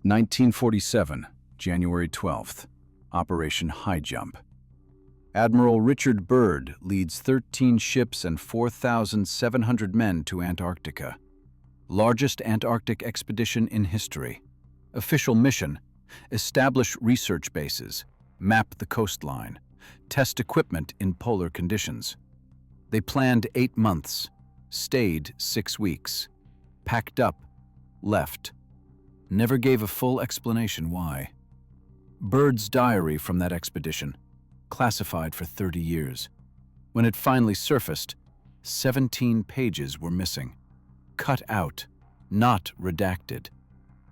1947, January 12th, Operation High Jump. Admiral Richard Byrd leads 13 ships and 4,700 men to Antarctica. Largest Antarctic expedition in history. Official mission: establish research bases, map the coastline, test equipment in polar conditions. They planned 8 months, stayed 6 weeks, packed up, left. Never gave a full explanation why. Byrd's diary from that expedition, classified for 30 years. When it finally surfaced, 17 pages were missing. Cut out, not redacted.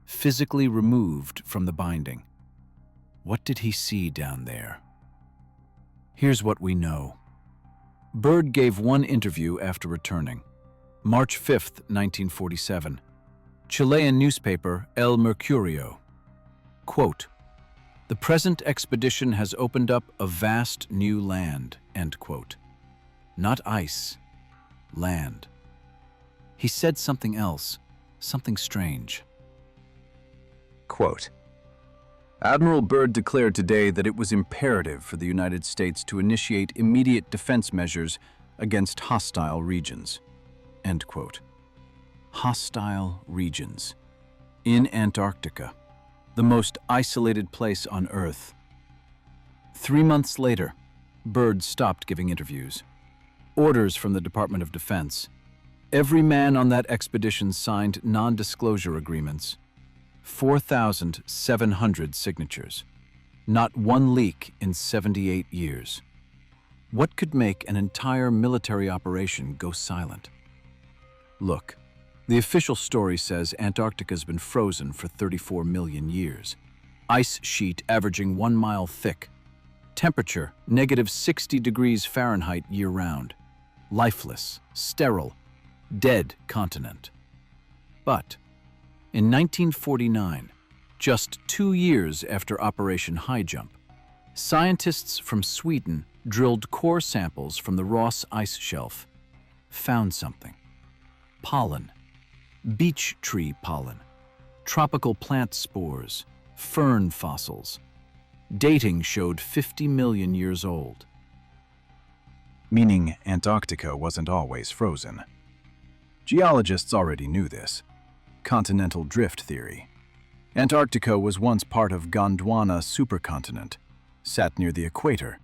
Physically removed from the binding. What did he see down there? Here's what we know. Byrd gave one interview after returning. March 5, 1947. Chilean newspaper El Mercurio. Quote, "The present expedition has opened up a vast new land," end quote. Not ice, land. He said something else, something strange. Quote, "Admiral Byrd declared today that it was imperative for the United States to initiate immediate defense measures against hostile regions," end quote. Hostile regions. In Antarctica, the most isolated place on Earth. 3 months later, Byrd stopped giving interviews. Orders from the Department of Defense. Every man on that expedition signed non-disclosure agreements. 4,700 signatures. Not one leak in 78 years. What could make an entire military operation go silent? Look, the official story says Antarctica's been frozen for 34 million years. Ice sheet averaging 1 mile thick. Temperature -60 degrees Fahrenheit year-round. Lifeless, sterile, dead continent. But in 1949, just 2 years after Operation High Jump, scientists from Sweden drilled core samples from the Ross ice shelf, found something. Pollen, beech tree pollen, tropical plant spores, fern fossils. Dating showed 50 million years old. Meaning Antarctica wasn't always frozen. Geologists already knew this. Continental drift theory. Antarctica was once part of Gondwana supercontinent, sat near the equator,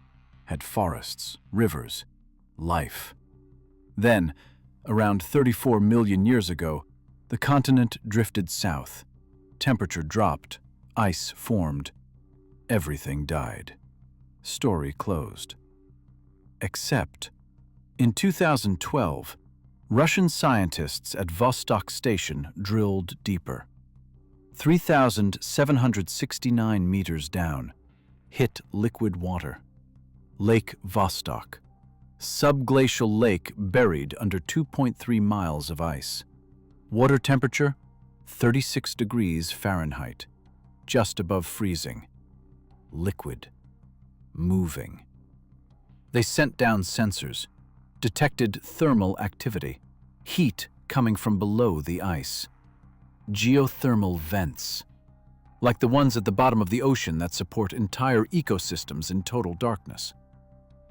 had forests, rivers, life. Then, around 34 million years ago, the continent drifted south. Temperature dropped, ice formed, everything died. Story closed. Except, in 2012, Russian scientists at Vostok Station drilled deeper. 3,769 meters down, hit liquid water. Lake Vostok, subglacial lake buried under 2.3 miles of ice. Water temperature, 36 degrees Fahrenheit, just above freezing. Liquid, moving. They sent down sensors, detected thermal activity, heat coming from below the ice. Geothermal vents, like the ones at the bottom of the ocean that support entire ecosystems in total darkness.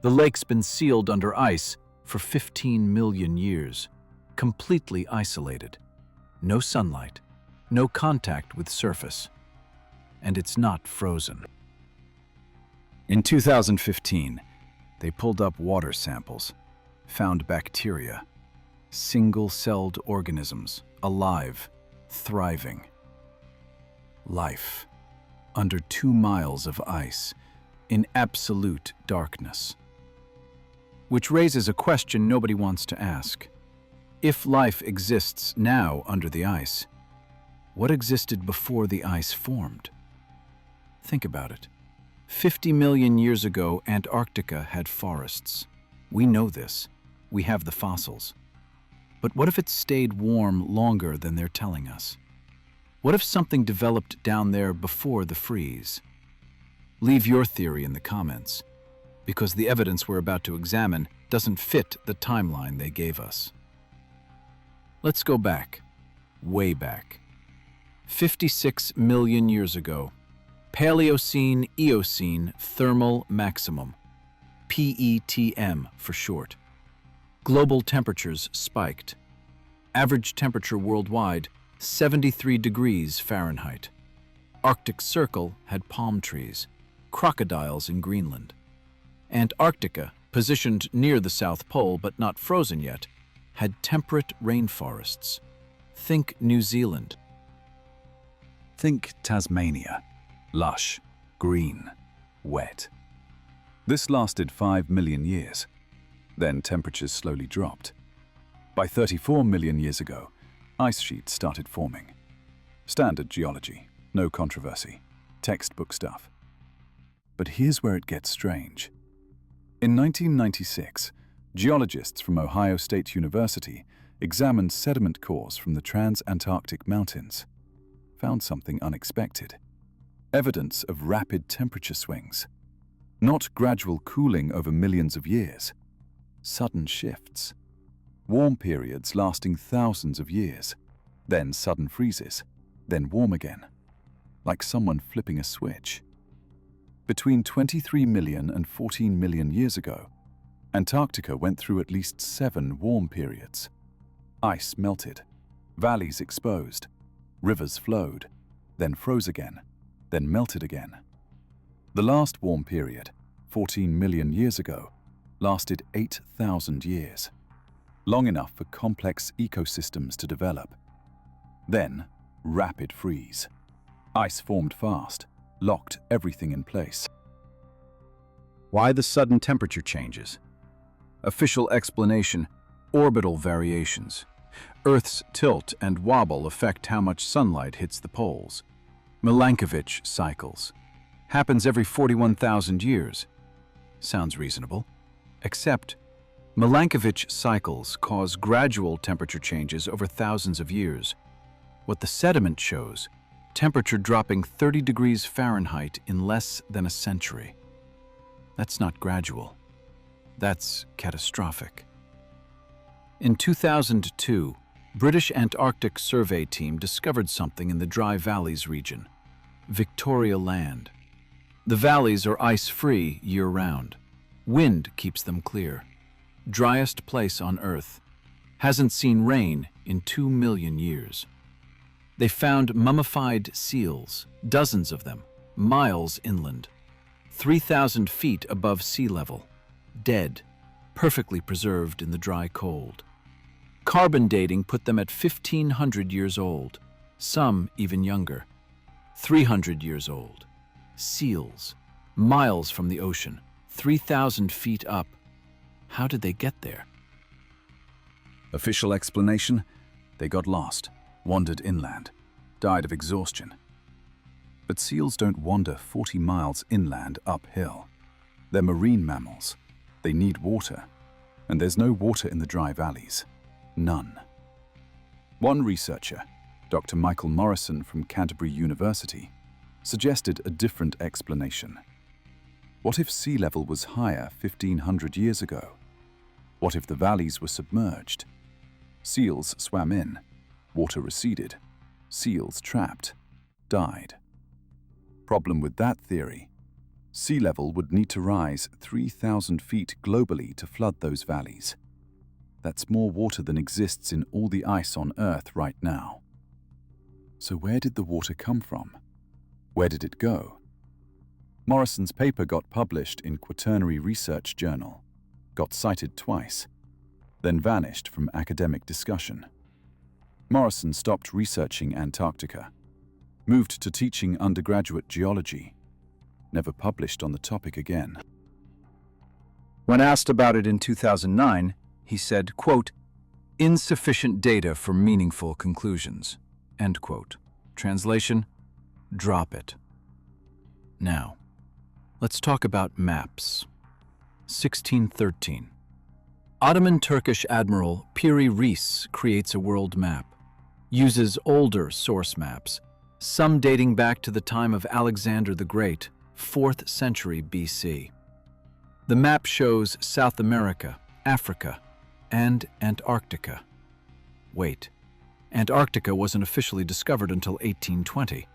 The lake's been sealed under ice for 15 million years, completely isolated. No sunlight, no contact with surface. And it's not frozen. In 2015, they pulled up water samples, found bacteria, single-celled organisms, alive, thriving. Life, under 2 miles of ice, in absolute darkness. Which raises a question nobody wants to ask. If life exists now under the ice, what existed before the ice formed? Think about it. 50 million years ago, Antarctica had forests. We know this. We have the fossils. But what if it stayed warm longer than they're telling us? What if something developed down there before the freeze? Leave your theory in the comments, because the evidence we're about to examine doesn't fit the timeline they gave us. Let's go back, way back. 56 million years ago. Paleocene-Eocene thermal maximum. PETM for short. Global temperatures spiked. Average temperature worldwide, 73 degrees Fahrenheit. Arctic Circle had palm trees, crocodiles in Greenland. Antarctica, positioned near the South Pole but not frozen yet, had temperate rainforests. Think New Zealand. Think Tasmania. Lush, green, wet. This lasted 5 million years. Then temperatures slowly dropped. By 34 million years ago, ice sheets started forming. Standard geology, no controversy, textbook stuff. But here's where it gets strange. In 1996, geologists from Ohio State University examined sediment cores from the trans-Antarctic mountains. Found something unexpected. Evidence of rapid temperature swings. Not gradual cooling over millions of years. Sudden shifts. Warm periods lasting thousands of years. Then sudden freezes. Then warm again. Like someone flipping a switch. Between 23 million and 14 million years ago, Antarctica went through at least 7 warm periods. Ice melted, valleys exposed, rivers flowed, then froze again, then melted again. The last warm period, 14 million years ago, lasted 8,000 years, long enough for complex ecosystems to develop. Then, rapid freeze. Ice formed fast, locked everything in place. Why the sudden temperature changes? Official explanation: orbital variations. Earth's tilt and wobble affect how much sunlight hits the poles. Milankovitch cycles. Happens every 41,000 years. Sounds reasonable. Except, Milankovitch cycles cause gradual temperature changes over thousands of years. What the sediment shows, temperature dropping 30 degrees Fahrenheit in less than a century. That's not gradual. That's catastrophic. In 2002, British Antarctic survey team discovered something in the Dry Valleys region, Victoria Land. The valleys are ice-free year-round. Wind keeps them clear. Driest place on Earth. Hasn't seen rain in 2 million years. They found mummified seals, dozens of them, miles inland, 3,000 feet above sea level, dead, perfectly preserved in the dry cold. Carbon dating put them at 1,500 years old, some even younger, 300 years old. Seals, miles from the ocean, 3,000 feet up. How did they get there? Official explanation: they got lost, wandered inland, died of exhaustion. But seals don't wander 40 miles inland uphill. They're marine mammals. They need water, and there's no water in the dry valleys. None. One researcher, Dr. Michael Morrison from Canterbury University, suggested a different explanation. What if sea level was higher 1,500 years ago? What if the valleys were submerged? Seals swam in, water receded, seals trapped, died. Problem with that theory: sea level would need to rise 3,000 feet globally to flood those valleys. That's more water than exists in all the ice on Earth right now. So where did the water come from? Where did it go? Morrison's paper got published in Quaternary Research Journal, got cited twice, then vanished from academic discussion. Morrison stopped researching Antarctica, moved to teaching undergraduate geology, never published on the topic again. When asked about it in 2009, he said, quote, "Insufficient data for meaningful conclusions," end quote. Translation: drop it. Now, let's talk about maps. 1613. Ottoman Turkish Admiral Piri Reis creates a world map, uses older source maps, some dating back to the time of Alexander the Great, 4th century BC. The map shows South America, Africa, and Antarctica. Wait, Antarctica wasn't officially discovered until 1820.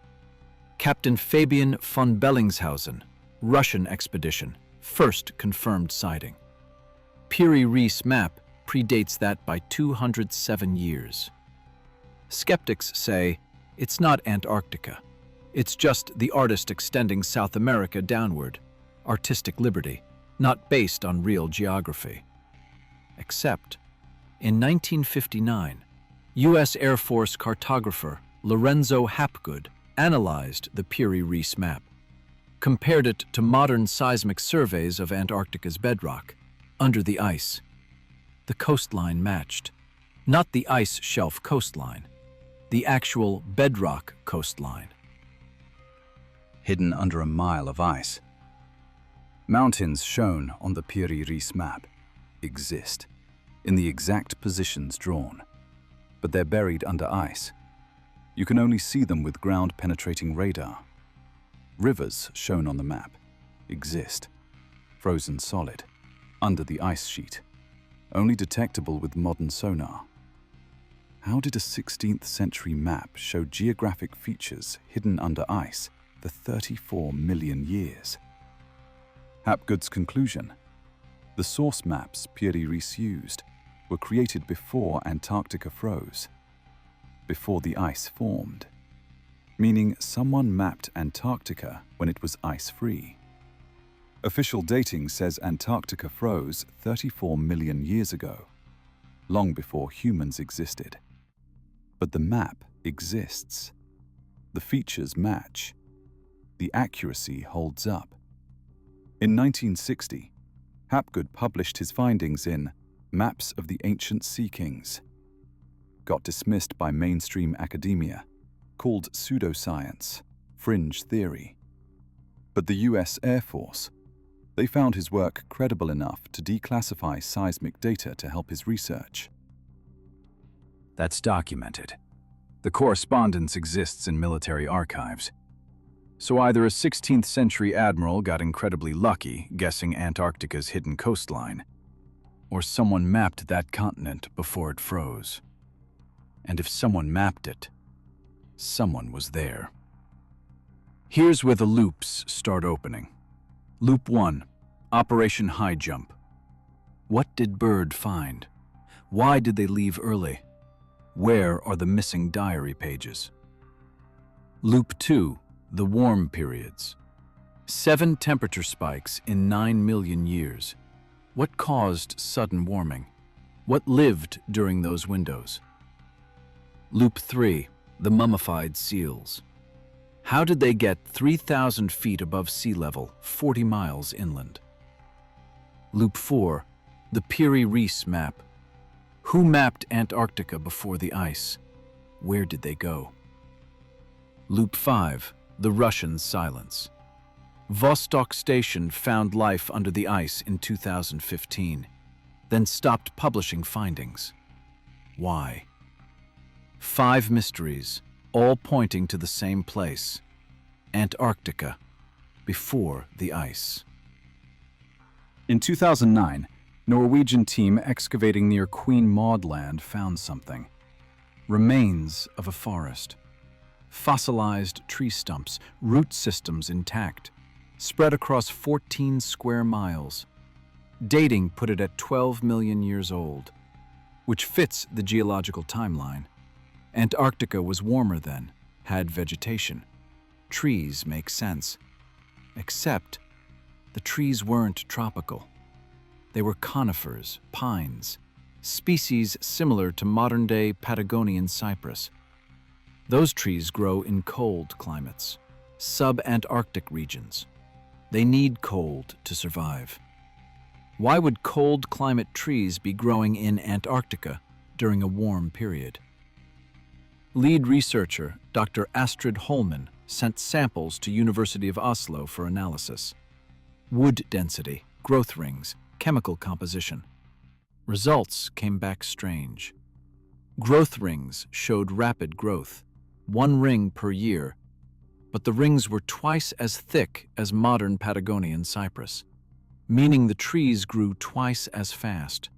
Captain Fabian von Bellingshausen, Russian expedition, first confirmed sighting. Piri Reis map predates that by 207 years. Skeptics say it's not Antarctica. It's just the artist extending South America downward, artistic liberty, not based on real geography. Except, in 1959, U.S. Air Force cartographer Lorenzo Hapgood analyzed the Piri Reis map, compared it to modern seismic surveys of Antarctica's bedrock, under the ice. The coastline matched, not the ice shelf coastline, the actual bedrock coastline. Hidden under a mile of ice. Mountains shown on the Piri Reis map exist, in the exact positions drawn, but they're buried under ice. You can only see them with ground-penetrating radar. Rivers shown on the map exist, frozen solid, under the ice sheet, only detectable with modern sonar. How did a 16th century map show geographic features hidden under ice for 34 million years? Hapgood's conclusion: the source maps Piri Reis used were created before Antarctica froze, before the ice formed, meaning someone mapped Antarctica when it was ice-free. Official dating says Antarctica froze 34 million years ago, long before humans existed. But the map exists. The features match. The accuracy holds up. In 1960, Hapgood published his findings in Maps of the Ancient Sea Kings. Got dismissed by mainstream academia, called pseudoscience, fringe theory. But the US Air Force, they found his work credible enough to declassify seismic data to help his research. That's documented. The correspondence exists in military archives. So either a 16th century admiral got incredibly lucky guessing Antarctica's hidden coastline, or someone mapped that continent before it froze. And if someone mapped it, someone was there. Here's where the loops start opening. Loop 1, Operation High Jump. What did Byrd find? Why did they leave early? Where are the missing diary pages? Loop 2, the warm periods. 7 temperature spikes in 9 million years. What caused sudden warming? What lived during those windows? Loop 3, the mummified seals. How did they get 3,000 feet above sea level, 40 miles inland? Loop 4, the Piri Reis map. Who mapped Antarctica before the ice? Where did they go? Loop 5, the Russian silence. Vostok Station found life under the ice in 2015, then stopped publishing findings. Why? 5 mysteries, all pointing to the same place: Antarctica, before the ice. In 2009, Norwegian team excavating near Queen Maud Land found something. Remains of a forest. Fossilized tree stumps, root systems intact, spread across 14 square miles. Dating put it at 12 million years old, which fits the geological timeline. Antarctica was warmer then, had vegetation. Trees make sense. Except the trees weren't tropical. They were conifers, pines, species similar to modern-day Patagonian cypress. Those trees grow in cold climates, sub-Antarctic regions. They need cold to survive. Why would cold climate trees be growing in Antarctica during a warm period? Lead researcher Dr. Astrid Holman sent samples to University of Oslo for analysis. Wood density, growth rings, chemical composition. Results came back strange. Growth rings showed rapid growth, 1 ring per year, but the rings were twice as thick as modern Patagonian cypress, meaning the trees grew twice as fast.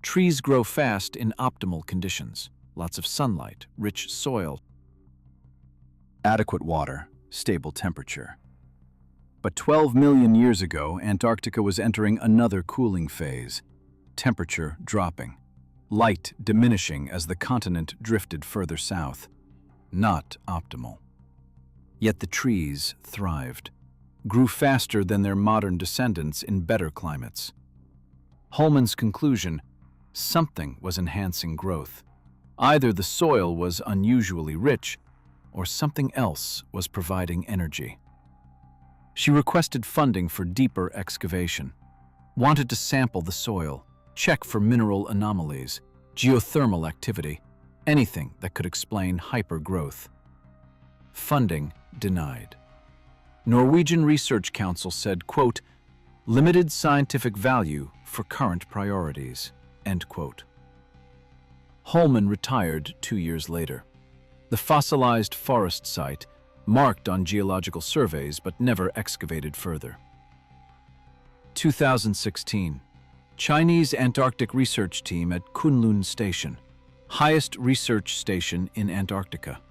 Trees grow fast in optimal conditions. lots of sunlight, rich soil, adequate water, stable temperature. But 12 million years ago, Antarctica was entering another cooling phase, temperature dropping, light diminishing as the continent drifted further south. Not optimal. Yet the trees thrived, grew faster than their modern descendants in better climates. Holman's conclusion: something was enhancing growth. Either the soil was unusually rich, or something else was providing energy. She requested funding for deeper excavation, wanted to sample the soil, check for mineral anomalies, geothermal activity, anything that could explain hypergrowth. Funding denied. Norwegian Research Council said, quote, "limited scientific value for current priorities," end quote. Holman retired 2 years later. The fossilized forest site, marked on geological surveys but never excavated further. 2016. Chinese Antarctic research team at Kunlun Station, highest research station in Antarctica,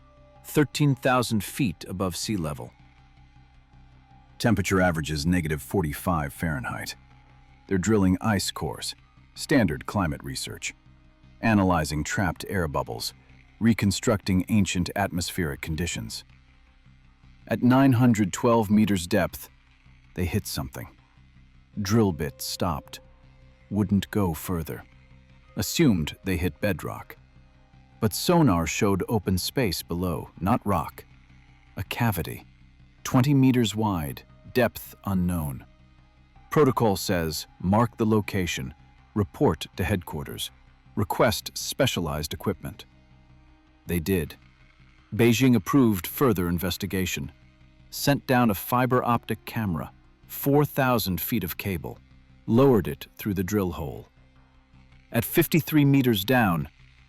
13,000 feet above sea level. Temperature averages -45 Fahrenheit. They're drilling ice cores, standard climate research, analyzing trapped air bubbles, reconstructing ancient atmospheric conditions. At 912 meters depth, they hit something. Drill bit stopped. Wouldn't go further. Assumed they hit bedrock. But sonar showed open space below, not rock. A cavity, 20 meters wide, depth unknown. Protocol says, mark the location, report to headquarters, request specialized equipment. They did. Beijing approved further investigation, sent down a fiber optic camera, 4,000 feet of cable, lowered it through the drill hole. At 53 meters down,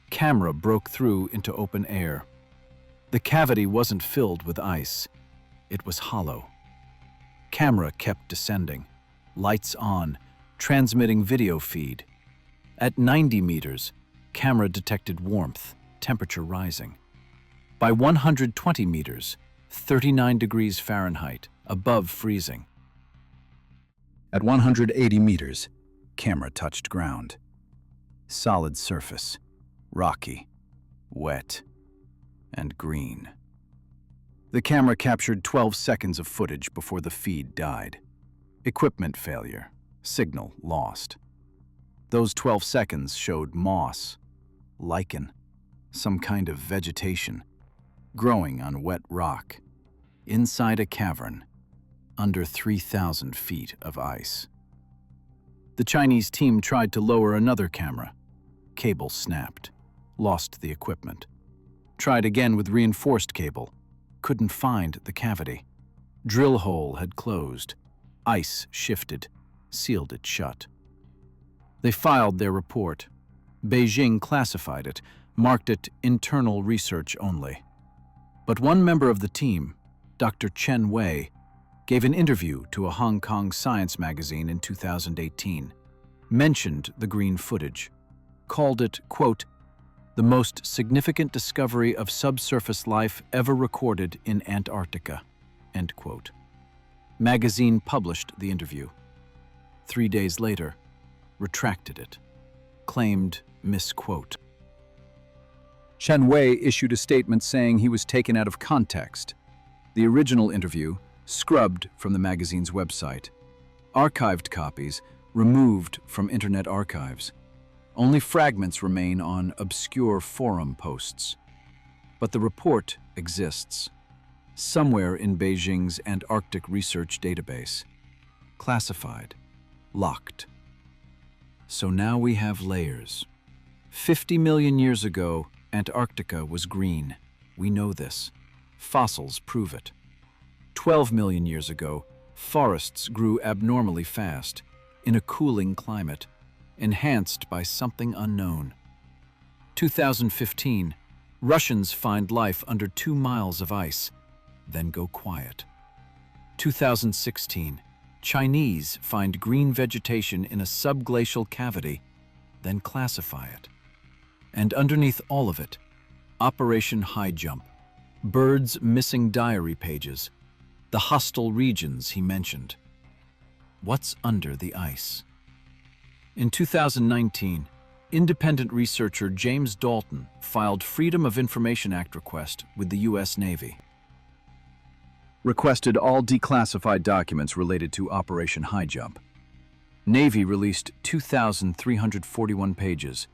camera broke through into open air. The cavity wasn't filled with ice. It was hollow. Camera kept descending, lights on, transmitting video feed. At 90 meters, camera detected warmth, temperature rising. By 120 meters, 39 degrees Fahrenheit, above freezing. At 180 meters, camera touched ground. Solid surface, rocky, wet, and green. The camera captured 12 seconds of footage before the feed died. Equipment failure, signal lost. Those 12 seconds showed moss, lichen, some kind of vegetation, growing on wet rock, inside a cavern, under 3,000 feet of ice. The Chinese team tried to lower another camera. Cable snapped, lost the equipment. Tried again with reinforced cable, couldn't find the cavity. Drill hole had closed, ice shifted, sealed it shut. They filed their report. Beijing classified it, marked it internal research only. But one member of the team, Dr. Chen Wei, gave an interview to a Hong Kong science magazine in 2018, mentioned the green footage, called it, quote, "the most significant discovery of subsurface life ever recorded in Antarctica," end quote. Magazine published the interview. 3 days later, retracted it, claimed misquote. Chen Wei issued a statement saying he was taken out of context. The original interview, scrubbed from the magazine's website. Archived copies, removed from Internet archives. Only fragments remain on obscure forum posts. But the report exists, somewhere in Beijing's Antarctic research database. Classified, locked. So now we have layers. 50 million years ago, Antarctica was green. We know this. Fossils prove it. 12 million years ago, forests grew abnormally fast, in a cooling climate, enhanced by something unknown. 2015, Russians find life under 2 miles of ice, then go quiet. 2016, Chinese find green vegetation in a subglacial cavity, then classify it. And underneath all of it, Operation High Jump. Bird's missing diary pages. The hostile regions he mentioned. What's under the ice? In 2019, independent researcher James Dalton filed Freedom of Information Act request with the U.S. Navy. Requested all declassified documents related to Operation High Jump. Navy released 2,341 pages,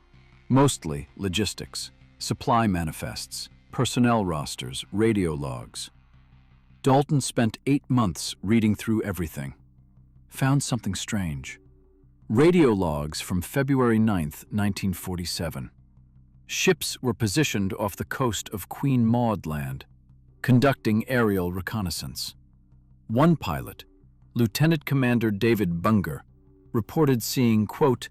mostly logistics, supply manifests, personnel rosters, radio logs. Dalton spent 8 months reading through everything. Found something strange. Radio logs from February 9, 1947. Ships were positioned off the coast of Queen Maud Land, conducting aerial reconnaissance. One pilot, Lieutenant Commander David Bunger, reported seeing, quote,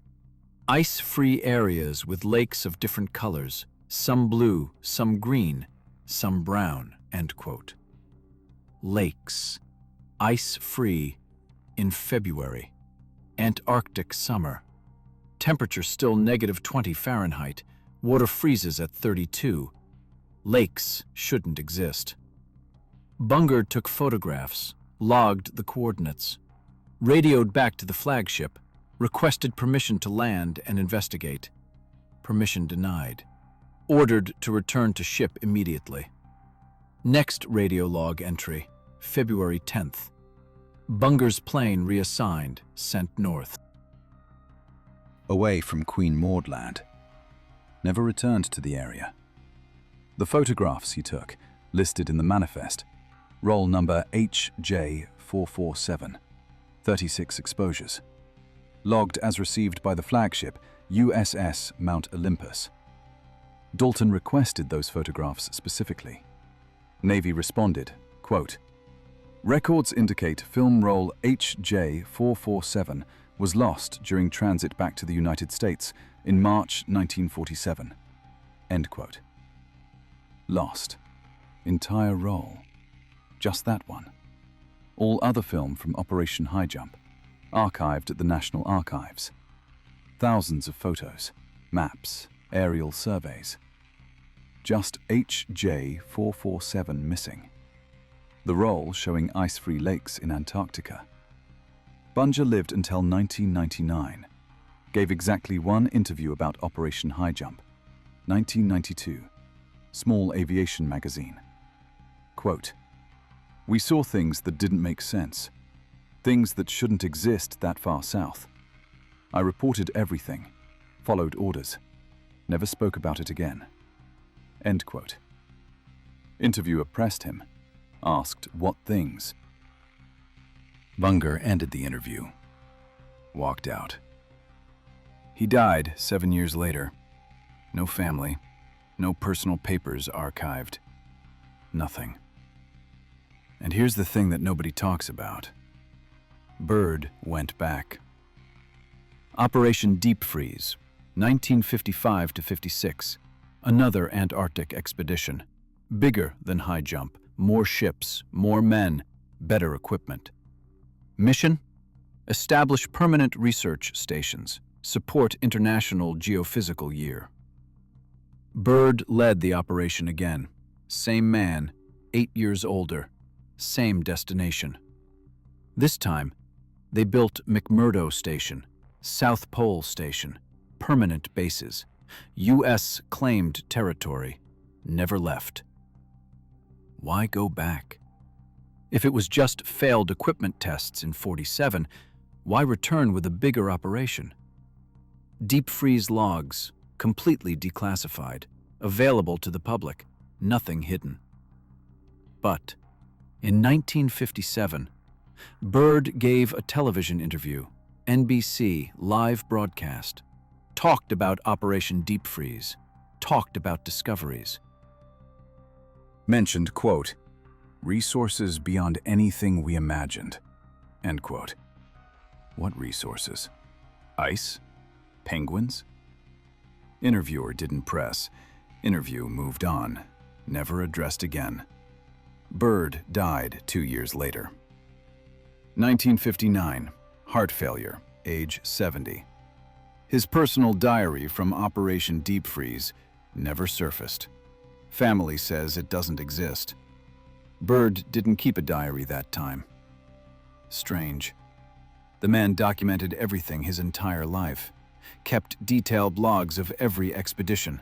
ice-free areas with lakes of different colors, some blue, some green, some brown, end quote. Lakes, ice-free, in February. Antarctic summer. Temperature still -20 Fahrenheit. Water freezes at 32. Lakes shouldn't exist. Bunger took photographs, logged the coordinates, radioed back to the flagship, requested permission to land and investigate. Permission denied. Ordered to return to ship immediately. Next radio log entry, February 10th. Bunger's plane reassigned, sent north. Away from Queen Maud Land. Never returned to the area. The photographs he took, listed in the manifest, roll number HJ447, 36 exposures. Logged as received by the flagship USS Mount Olympus. Dalton requested those photographs specifically. Navy responded, quote, records indicate film roll HJ447 was lost during transit back to the United States in March 1947. End quote. Lost. Entire roll. Just that one. All other film from Operation High Jump, archived at the National Archives. Thousands of photos, maps, aerial surveys. Just HJ447 missing. The roll showing ice-free lakes in Antarctica. Bunger lived until 1999. Gave exactly one interview about Operation High Jump. 1992. Small Aviation magazine. Quote, we saw things that didn't make sense. Things that shouldn't exist that far south. I reported everything. Followed orders. Never spoke about it again. End quote. Interviewer pressed him. Asked what things. Bunger ended the interview. Walked out. He died 7 years later. No family. No personal papers archived. Nothing. And here's the thing that nobody talks about. Byrd went back. Operation Deep Freeze, 1955 to 56. Another Antarctic expedition. Bigger than High Jump. More ships, more men, better equipment. Mission? Establish permanent research stations. Support International Geophysical Year. Byrd led the operation again. Same man, 8 years older. Same destination. This time, they built McMurdo Station, South Pole Station, permanent bases. U.S. claimed territory, never left. Why go back? If it was just failed equipment tests in 47, why return with a bigger operation? Deep freeze logs, completely declassified, available to the public, nothing hidden. But in 1957, Byrd gave a television interview, NBC live broadcast, talked about Operation Deep Freeze, talked about discoveries. Mentioned, quote, resources beyond anything we imagined, end quote. What resources? Ice? Penguins? Interviewer didn't press. Interview moved on, never addressed again. Byrd died 2 years later. 1959, heart failure, age 70. His personal diary from Operation Deep Freeze never surfaced. Family says it doesn't exist. Byrd didn't keep a diary that time. Strange. The man documented everything his entire life, kept detailed logs of every expedition.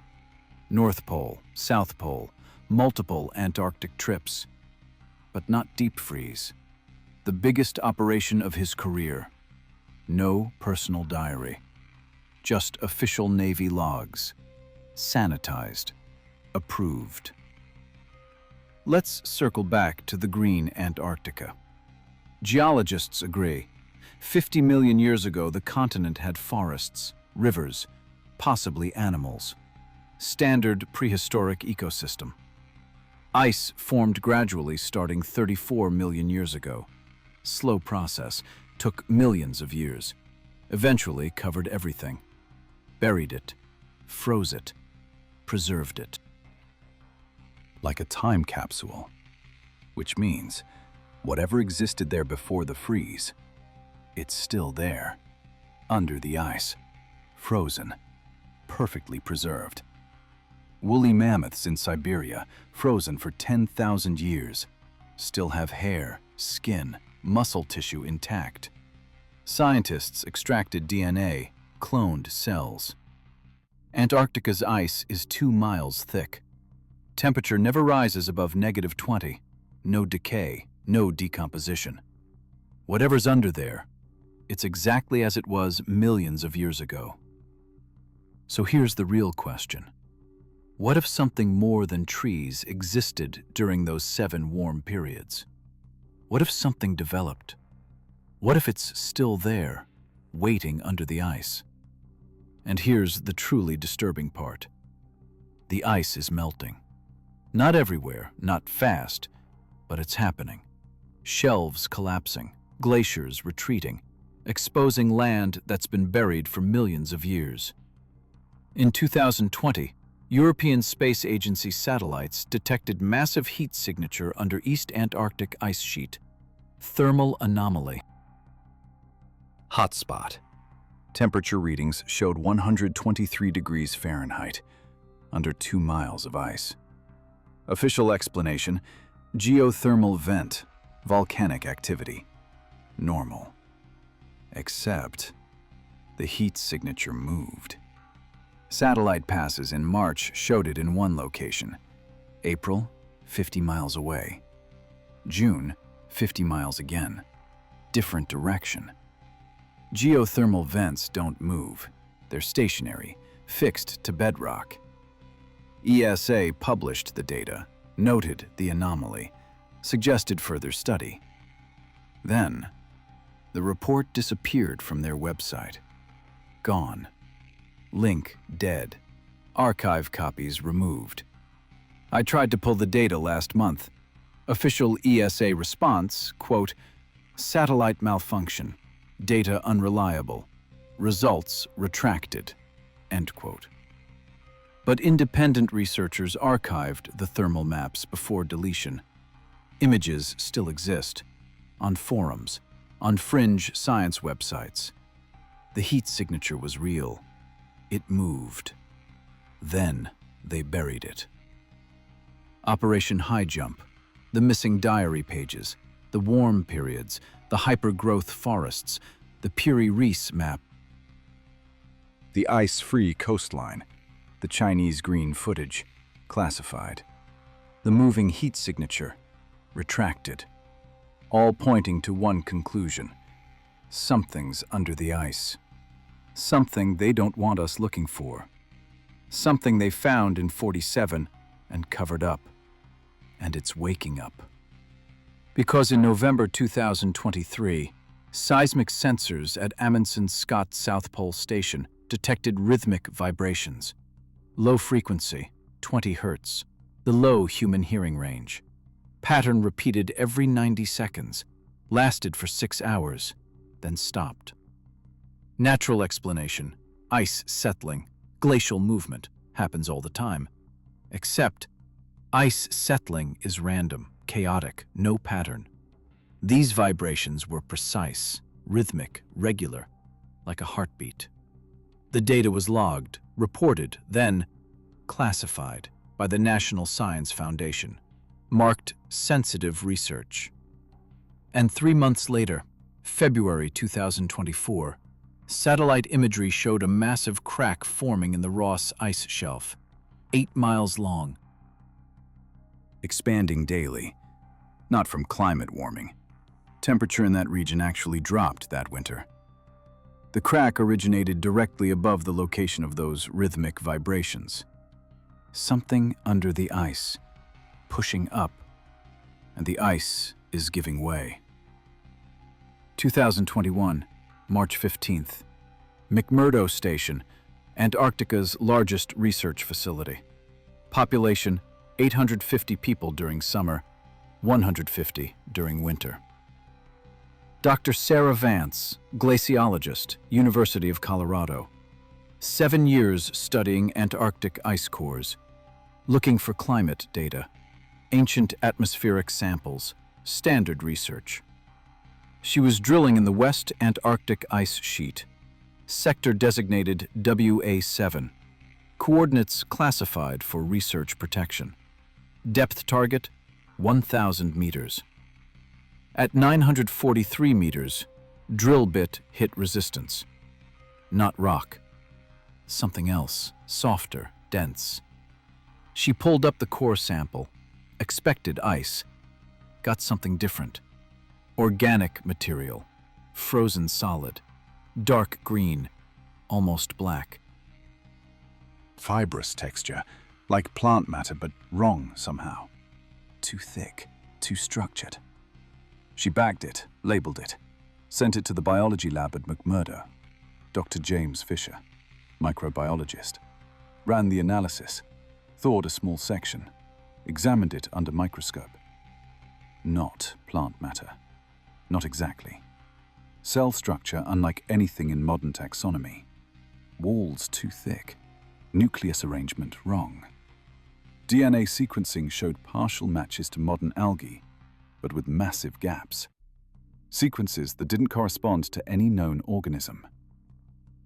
North Pole, South Pole, multiple Antarctic trips. But not deep freeze. The biggest operation of his career. No personal diary. Just official Navy logs. Sanitized. Approved. Let's circle back to the green Antarctica. Geologists agree. 50 million years ago, the continent had forests, rivers, possibly animals. Standard prehistoric ecosystem. Ice formed gradually starting 34 million years ago. Slow process, took millions of years. Eventually covered everything. Buried it, froze it, preserved it. Like a time capsule, which means whatever existed there before the freeze, it's still there, under the ice, frozen, perfectly preserved. Woolly mammoths in Siberia, frozen for 10,000 years, still have hair, skin, muscle tissue intact. Scientists extracted DNA, cloned cells. Antarctica's ice is 2 miles thick. Temperature never rises above -20. No decay, no decomposition. Whatever's under there, it's exactly as it was millions of years ago. So here's the real question. What if something more than trees existed during those 7 warm periods? What if something developed? What if it's still there, waiting under the ice? And here's the truly disturbing part. The ice is melting. Not everywhere, not fast, but it's happening. Shelves collapsing, glaciers retreating, exposing land that's been buried for millions of years. In 2020, European Space Agency satellites detected massive heat signature under East Antarctic ice sheet. Thermal anomaly. Hotspot. Temperature readings showed 123 degrees Fahrenheit, under 2 miles of ice. Official explanation: geothermal vent, volcanic activity. Normal. Except the heat signature moved. Satellite passes in March showed it in one location. April, 50 miles away. June, 50 miles again. Different direction. Geothermal vents don't move. They're stationary, fixed to bedrock. ESA published the data, noted the anomaly, suggested further study. Then, the report disappeared from their website. Gone. Link dead. Archive copies removed. I tried to pull the data last month. Official ESA response, quote, satellite malfunction, data unreliable, results retracted, end quote. But independent researchers archived the thermal maps before deletion. Images still exist, on forums, on fringe science websites. The heat signature was real. It moved. Then they buried it. Operation High Jump, the missing diary pages, the warm periods, the hypergrowth forests, the Piri Reis map. The ice-free coastline, the Chinese green footage, classified. The moving heat signature, retracted. All pointing to one conclusion. Something's under the ice. Something they don't want us looking for. Something they found in '47 and covered up. And it's waking up. Because in November 2023, seismic sensors at Amundsen Scott South Pole Station detected rhythmic vibrations. Low frequency, 20 Hz, the low human hearing range. Pattern repeated every 90 seconds, lasted for 6 hours, then stopped. Natural explanation: ice settling, glacial movement, happens all the time. Except, ice settling is random, chaotic, no pattern. These vibrations were precise, rhythmic, regular, like a heartbeat. The data was logged, reported, then classified. by the National Science Foundation, marked sensitive research. And 3 months later, February 2024, satellite imagery showed a massive crack forming in the Ross ice shelf, 8 miles long. Expanding daily, not from climate warming. Temperature in that region actually dropped that winter. The crack originated directly above the location of those rhythmic vibrations. Something under the ice, pushing up, and the ice is giving way. 2021, March 15th. McMurdo Station, Antarctica's largest research facility. Population, 850 people during summer, 150 during winter. Dr. Sarah Vance, glaciologist, University of Colorado. 7 years studying Antarctic ice cores, looking for climate data, ancient atmospheric samples, standard research. She was drilling in the West Antarctic ice sheet, sector designated WA7, coordinates classified for research protection. Depth target, 1,000 meters. At 943 meters, drill bit hit resistance. Not rock. Something else, softer, dense. She pulled up the core sample, expected ice, got something different. Organic material, frozen solid, dark green, almost black. Fibrous texture, like plant matter, but wrong somehow. Too thick, too structured. She bagged it, labeled it, sent it to the biology lab at McMurdo. Dr. James Fisher, microbiologist, ran the analysis, thawed a small section, examined it under microscope. Not plant matter. Not exactly. Cell structure unlike anything in modern taxonomy. Walls too thick. Nucleus arrangement wrong. DNA sequencing showed partial matches to modern algae, but with massive gaps. Sequences that didn't correspond to any known organism.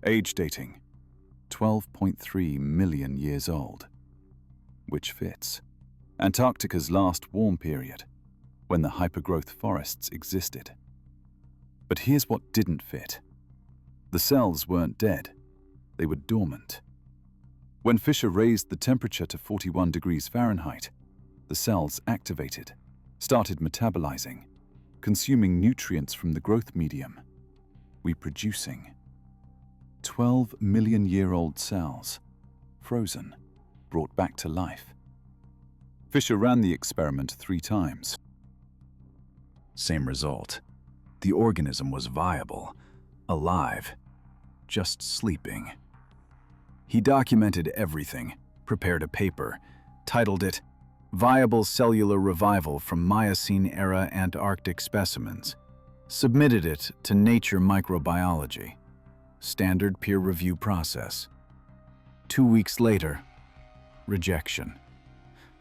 Age dating, 12.3 million years old. Which fits. Antarctica's last warm period, when the hypergrowth forests existed. But here's what didn't fit. The cells weren't dead, they were dormant. When Fisher raised the temperature to 41 degrees Fahrenheit, the cells activated, started metabolizing, consuming nutrients from the growth medium, reproducing. 12-million-year-old cells, frozen, brought back to life. Fisher ran the experiment 3 times. Same result. The organism was viable, alive, just sleeping. He documented everything, prepared a paper, titled it Viable Cellular Revival from Miocene-Era Antarctic Specimens, submitted it to Nature Microbiology, standard peer review process. 2 weeks later, rejection.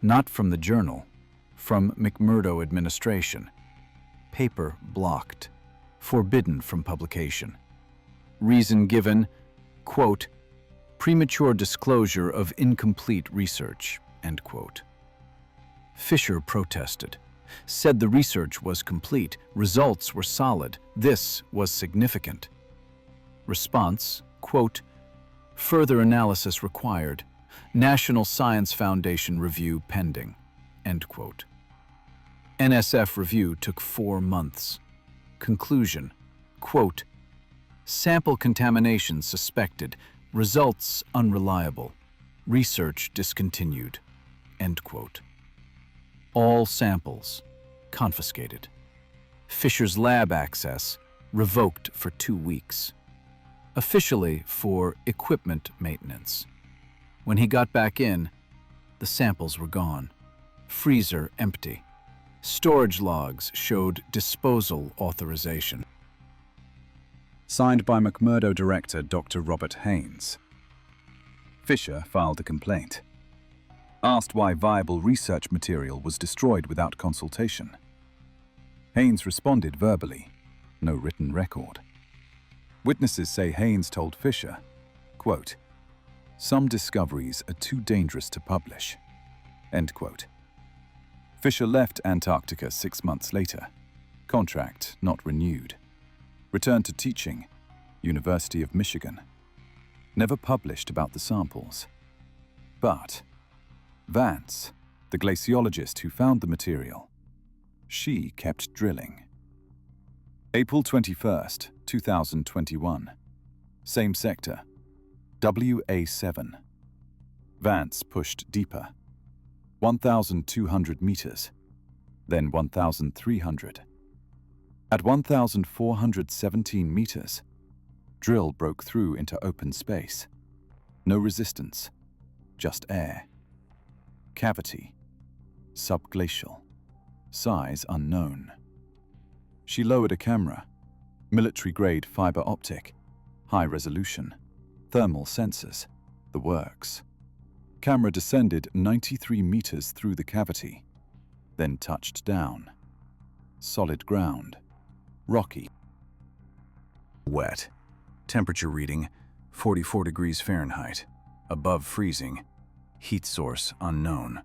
Not from the journal, from McMurdo administration. Paper blocked, forbidden from publication. Reason given, quote, premature disclosure of incomplete research, end quote. Fisher protested, said the research was complete, results were solid, this was significant. Response, quote, further analysis required, National Science Foundation review pending, end quote. NSF review took 4 months. Conclusion, quote, sample contamination suspected, results unreliable, research discontinued, end quote. All samples confiscated. Fisher's lab access revoked for 2 weeks. Officially for equipment maintenance. When he got back in, the samples were gone. Freezer empty. Storage logs showed disposal authorization. Signed by McMurdo director Dr. Robert Haynes. Fisher filed a complaint. Asked why viable research material was destroyed without consultation. Haynes responded verbally, no written record. Witnesses say Haynes told Fisher, quote, some discoveries are too dangerous to publish. End quote. Fisher left Antarctica 6 months later. Contract not renewed. Returned to teaching, University of Michigan. Never published about the samples. But Vance, the glaciologist who found the material, she kept drilling. April 21st, 2021. Same sector, WA7. Vance pushed deeper. 1,200 meters, then 1,300. At 1,417 meters, drill broke through into open space. No resistance, just air. Cavity, subglacial, size unknown. She lowered a camera, military-grade fiber optic, high resolution, thermal sensors, the works. Camera descended 93 meters through the cavity, then touched down. Solid ground, rocky. Wet. Temperature reading 44 degrees Fahrenheit, above freezing. Heat source unknown.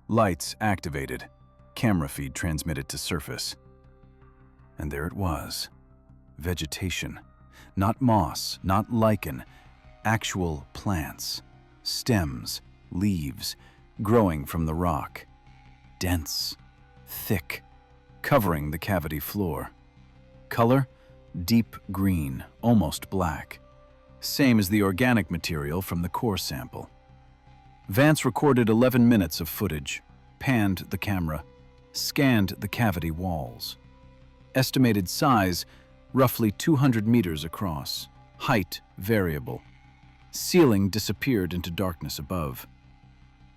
Lights activated. Camera feed transmitted to surface. And there it was. Vegetation. Not moss, not lichen. Actual plants. Stems, leaves, growing from the rock. Dense, thick, covering the cavity floor. Color? Deep green, almost black. Same as the organic material from the core sample. Vance recorded 11 minutes of footage, panned the camera, scanned the cavity walls. Estimated size, roughly 200 meters across. Height, variable. Ceiling disappeared into darkness above.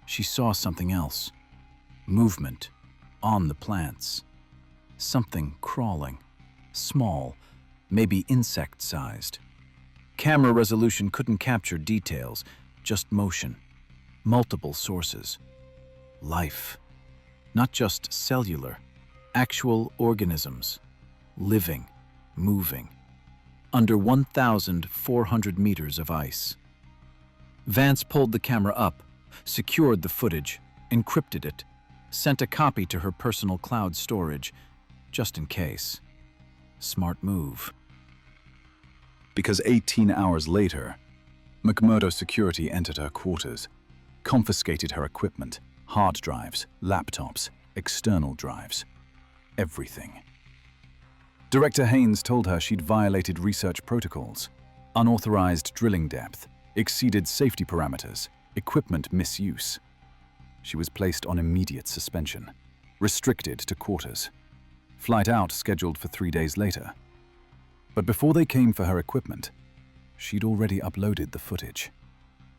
She saw something else. Movement, on the plants. Something crawling, small, maybe insect-sized. Camera resolution couldn't capture details, just motion. Multiple sources. Life. Not just cellular. Actual organisms. Living, moving. Under 1,400 meters of ice. Vance pulled the camera up, secured the footage, encrypted it, sent a copy to her personal cloud storage, just in case. Smart move. Because 18 hours later, McMurdo Security entered her quarters, confiscated her equipment, hard drives, laptops, external drives, everything. Director Haynes told her she'd violated research protocols, unauthorized drilling depth, exceeded safety parameters, equipment misuse. She was placed on immediate suspension, restricted to quarters. Flight out scheduled for 3 days later. But before they came for her equipment, she'd already uploaded the footage.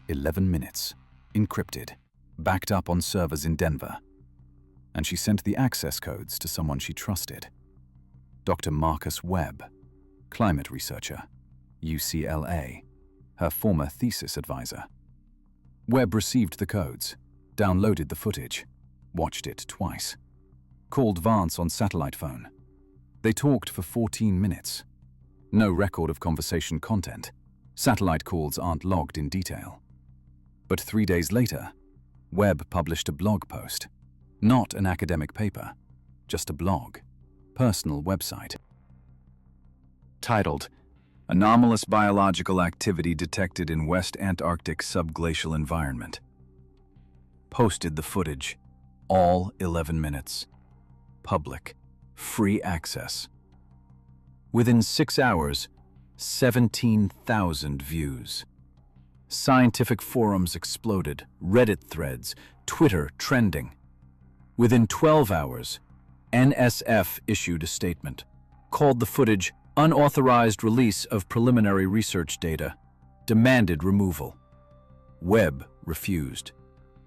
11 minutes, encrypted, backed up on servers in Denver. And she sent the access codes to someone she trusted. Dr. Marcus Webb, climate researcher, UCLA, her former thesis advisor. Webb received the codes, downloaded the footage, watched it twice, called Vance on satellite phone. They talked for 14 minutes. No record of conversation content. Satellite calls aren't logged in detail. But 3 days later, Webb published a blog post. Not an academic paper, just a blog, personal website. Titled, Anomalous Biological Activity Detected in West Antarctic Subglacial Environment. Posted the footage, all 11 minutes. Public, free access. Within 6 hours, 17,000 views. Scientific forums exploded, Reddit threads, Twitter trending. Within 12 hours, NSF issued a statement, called the footage unauthorized release of preliminary research data, demanded removal. Webb refused,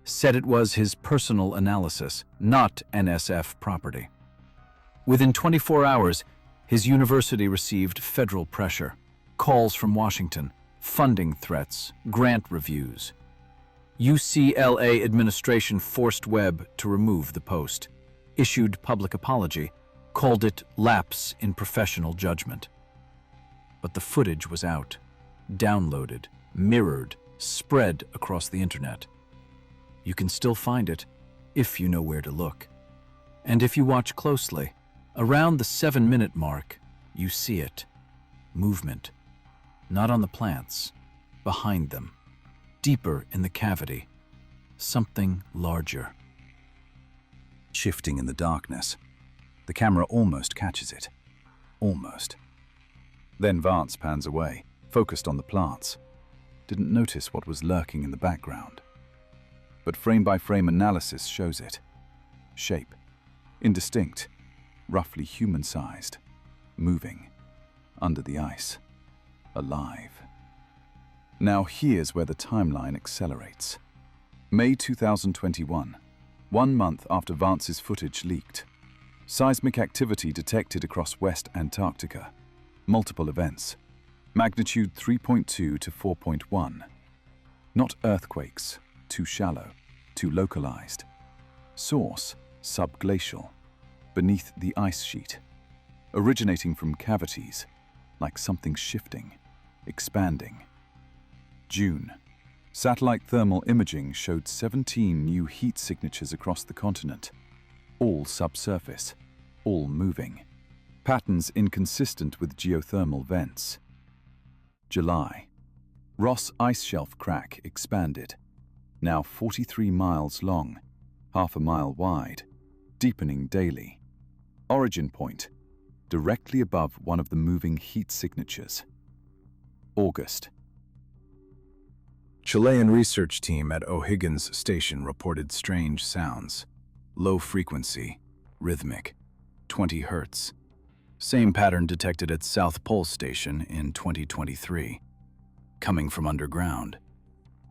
said it was his personal analysis, not NSF property. Within 24 hours, his university received federal pressure, calls from Washington, funding threats, grant reviews. UCLA administration forced Webb to remove the post, issued public apology, called it lapse in professional judgment. But the footage was out, downloaded, mirrored, spread across the internet. You can still find it if you know where to look. And if you watch closely, around the 7-minute mark, you see it. Movement. Not on the plants, behind them. Deeper in the cavity. Something larger. Shifting in the darkness. The camera almost catches it. Almost. Then Vance pans away, focused on the plants. Didn't notice what was lurking in the background. But frame-by-frame analysis shows it. Shape. Indistinct. Roughly human-sized. Moving. Under the ice. Alive. Now here's where the timeline accelerates. May 2021, 1 month after Vance's footage leaked. Seismic activity detected across West Antarctica. Multiple events. Magnitude 3.2 to 4.1. Not earthquakes, too shallow, too localized. Source, subglacial, beneath the ice sheet. Originating from cavities, like something shifting, expanding. June. Satellite thermal imaging showed 17 new heat signatures across the continent. All subsurface, all moving. Patterns inconsistent with geothermal vents. July. Ross ice shelf crack expanded. Now 43 miles long, half a mile wide, deepening daily. Origin point, directly above one of the moving heat signatures. August. Chilean research team at O'Higgins Station reported strange sounds. Low frequency, rhythmic, 20 Hz. Same pattern detected at South Pole Station in 2023. Coming from underground.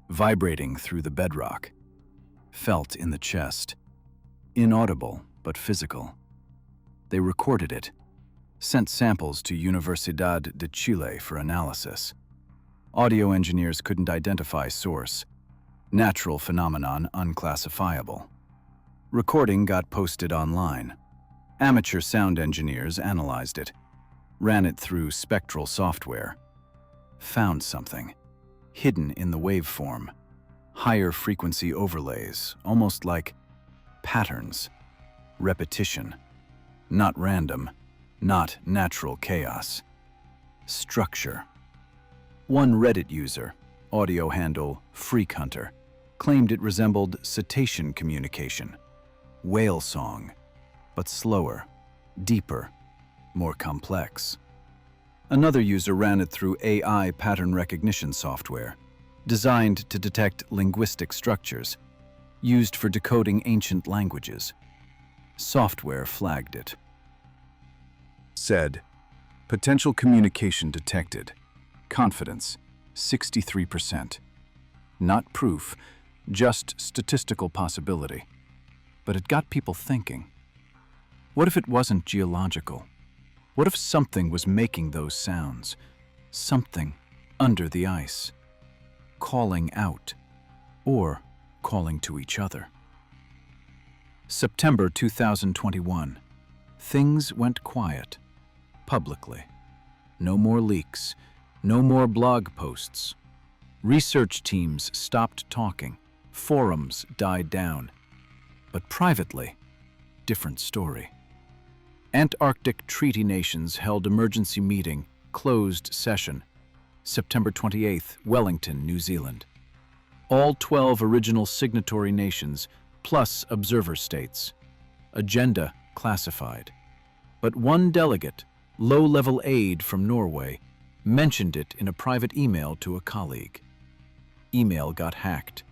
Vibrating through the bedrock. Felt in the chest. Inaudible, but physical. They recorded it. Sent samples to Universidad de Chile for analysis. Audio engineers couldn't identify source. Natural phenomenon unclassifiable. Recording got posted online. Amateur sound engineers analyzed it. Ran it through spectral software. Found something. Hidden in the waveform. Higher frequency overlays, almost like patterns. Repetition. Not random. Not natural chaos. Structure. One Reddit user, audio handle Freak Hunter, claimed it resembled cetacean communication. Whale song, but slower, deeper, more complex. Another user ran it through AI pattern recognition software, designed to detect linguistic structures, used for decoding ancient languages. Software flagged it. Said, potential communication detected. Confidence, 63%. Not proof, just statistical possibility. But it got people thinking. What if it wasn't geological? What if something was making those sounds? Something under the ice. Calling out. Or calling to each other. September 2021. Things went quiet. Publicly. No more leaks. No more blog posts. Research teams stopped talking. Forums died down. But privately, different story. Antarctic Treaty Nations held emergency meeting, closed session. September 28th, Wellington, New Zealand. All 12 original signatory nations, plus observer states. Agenda classified. But one delegate, low-level aide from Norway, mentioned it in a private email to a colleague. Email got hacked.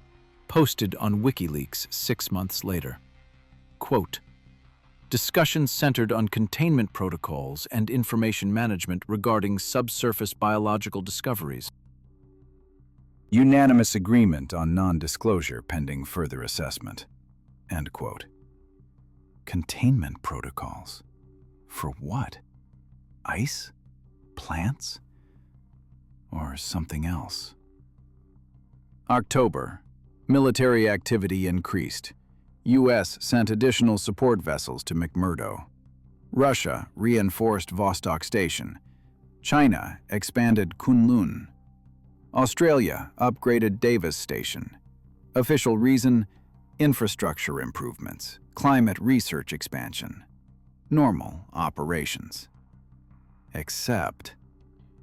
Posted on WikiLeaks 6 months later. Quote, discussions centered on containment protocols and information management regarding subsurface biological discoveries. Unanimous agreement on non-disclosure pending further assessment. End quote. Containment protocols? For what? Ice? Plants? Or something else? October. Military activity increased. U.S. sent additional support vessels to McMurdo. Russia reinforced Vostok Station. China expanded Kunlun. Australia upgraded Davis Station. Official reason, Infrastructure improvements, climate research expansion, normal operations. Except,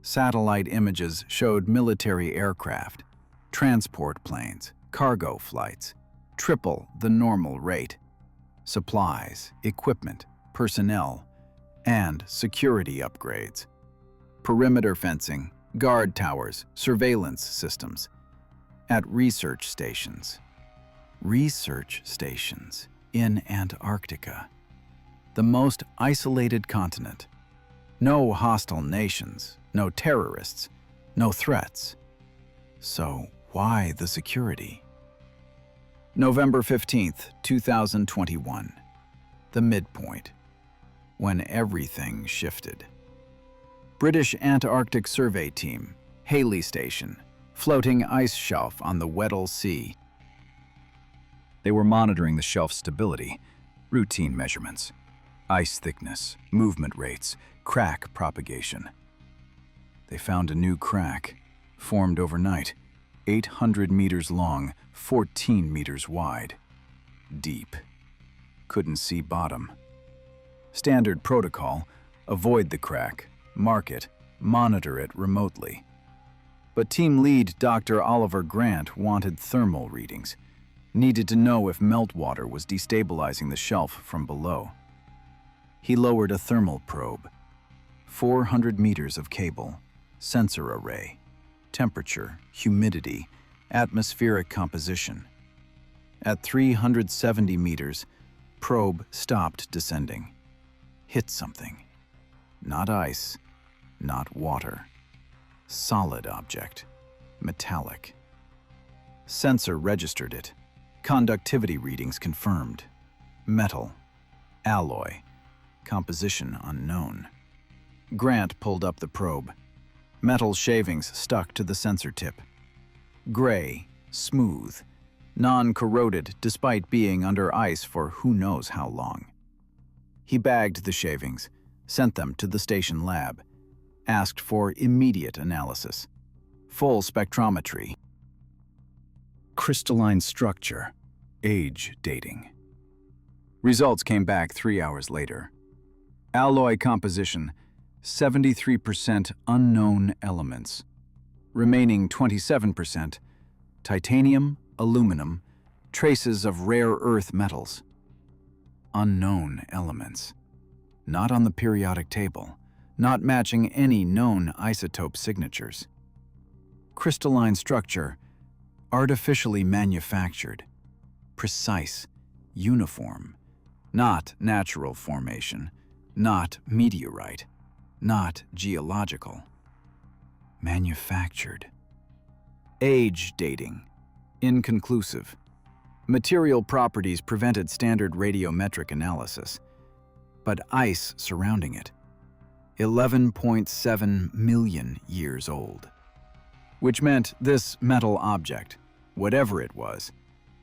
satellite images showed military aircraft, transport planes, cargo flights, triple the normal rate. Supplies, equipment, personnel, and security upgrades. Perimeter fencing, guard towers, surveillance systems. At research stations. Research stations in Antarctica. The most isolated continent. No hostile nations, no terrorists, no threats. So why the security? November 15th, 2021. The midpoint. When everything shifted. British Antarctic Survey Team, Haley Station, floating ice shelf on the Weddell Sea. They were monitoring the shelf's stability, routine measurements, ice thickness, movement rates, crack propagation. They found a new crack, formed overnight, 800 meters long, 14 meters wide. Deep. Couldn't see bottom. Standard protocol, avoid the crack, mark it, monitor it remotely. But team lead Dr. Oliver Grant wanted thermal readings, needed to know if meltwater was destabilizing the shelf from below. He lowered a thermal probe, 400 meters of cable, sensor array, temperature, humidity, atmospheric composition. At 370 meters, probe stopped descending. Hit something. Not ice, not water. Solid object, metallic. Sensor registered it. Conductivity readings confirmed. Metal, alloy, composition unknown. Grant pulled up the probe. Metal shavings stuck to the sensor tip. Gray, smooth, non-corroded despite being under ice for who knows how long. He bagged the shavings, sent them to the station lab, asked for immediate analysis. Full spectrometry. Crystalline structure, age dating. Results came back 3 hours later. Alloy composition, 73% unknown elements. Remaining 27%, titanium, aluminum, traces of rare earth metals. Unknown elements. Not on the periodic table, not matching any known isotope signatures. Crystalline structure, artificially manufactured, precise, uniform, not natural formation, not meteorite, not geological. Manufactured. Age dating, inconclusive. Material properties prevented standard radiometric analysis, but ice surrounding it, 11.7 million years old. Which meant this metal object, whatever it was,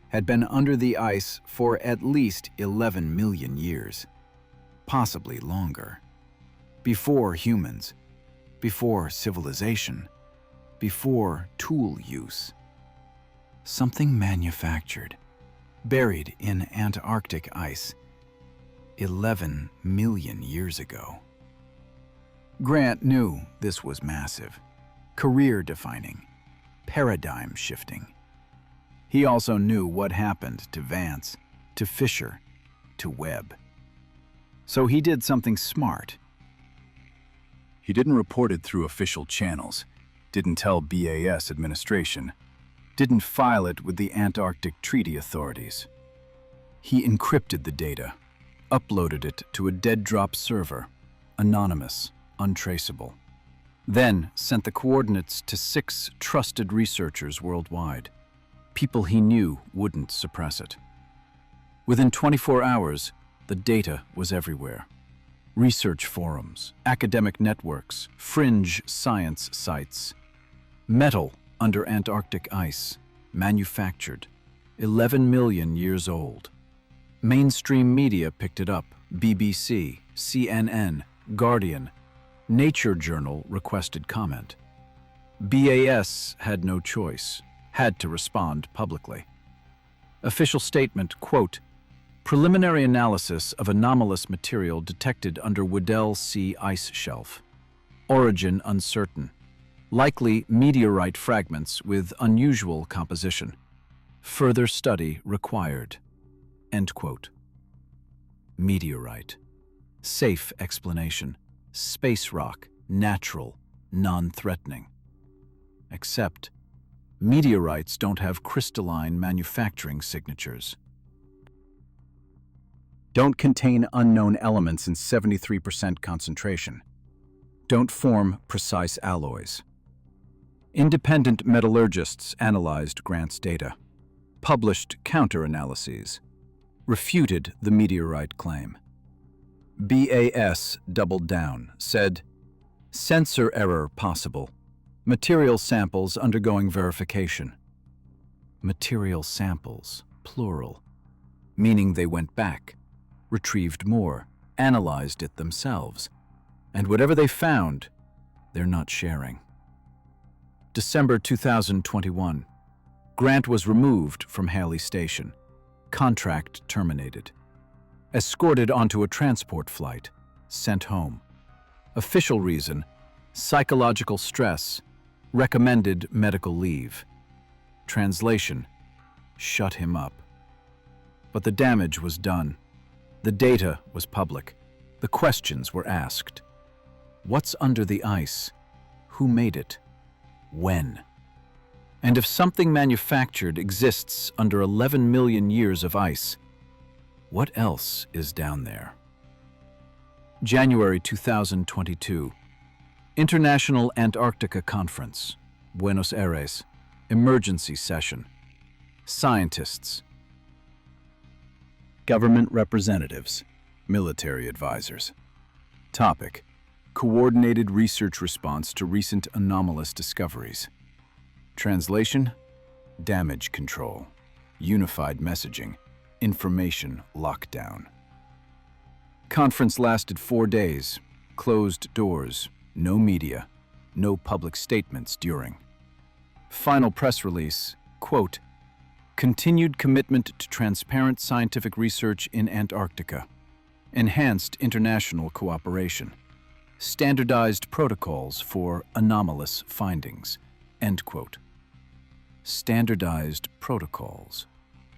had been under the ice for at least 11 million years, possibly longer. Before humans, before civilization, before tool use. Something manufactured, buried in Antarctic ice, 11 million years ago. Grant knew this was massive, career-defining, paradigm-shifting. He also knew what happened to Vance, to Fisher, to Webb. So he did something smart. He didn't report it through official channels, didn't tell BAS administration, didn't file it with the Antarctic Treaty Authorities. He encrypted the data, uploaded it to a dead-drop server, anonymous, untraceable. Then sent the coordinates to 6 trusted researchers worldwide, people he knew wouldn't suppress it. Within 24 hours, the data was everywhere. Research forums, academic networks, fringe science sites. Metal under Antarctic ice, manufactured, 11 million years old. Mainstream media picked it up, BBC, CNN, Guardian. Nature Journal requested comment. BAS had no choice, had to respond publicly. Official statement, quote, "Preliminary analysis of anomalous material detected under Weddell Sea ice shelf. Origin uncertain. Likely meteorite fragments with unusual composition. Further study required." End quote. Meteorite. Safe explanation. Space rock, natural, non-threatening. Except, meteorites don't have crystalline manufacturing signatures. Don't contain unknown elements in 73% concentration. Don't form precise alloys. Independent metallurgists analyzed Grant's data, published counter-analyses, refuted the meteorite claim. BAS doubled down, said, "Sensor error possible. Material samples undergoing verification." Material samples, plural, meaning they went back, retrieved more, analyzed it themselves, and whatever they found, they're not sharing. December 2021. Grant was removed from Haley Station. Contract terminated. Escorted onto a transport flight. Sent home. Official reason: psychological stress. Recommended medical leave. Translation: shut him up. But the damage was done. The data was public. The questions were asked. What's under the ice? Who made it? When? And if something manufactured exists under 11 million years of ice, what else is down there? January 2022. International Antarctica Conference, Buenos Aires, emergency session. Scientists, Government representatives, military advisors. Topic: Coordinated research response to recent anomalous discoveries. Translation: damage control, unified messaging, information lockdown. Conference lasted 4 days, closed doors, no media, no public statements during. Final press release, quote, "Continued commitment to transparent scientific research in Antarctica. Enhanced international cooperation. Standardized protocols for anomalous findings." End quote. Standardized protocols,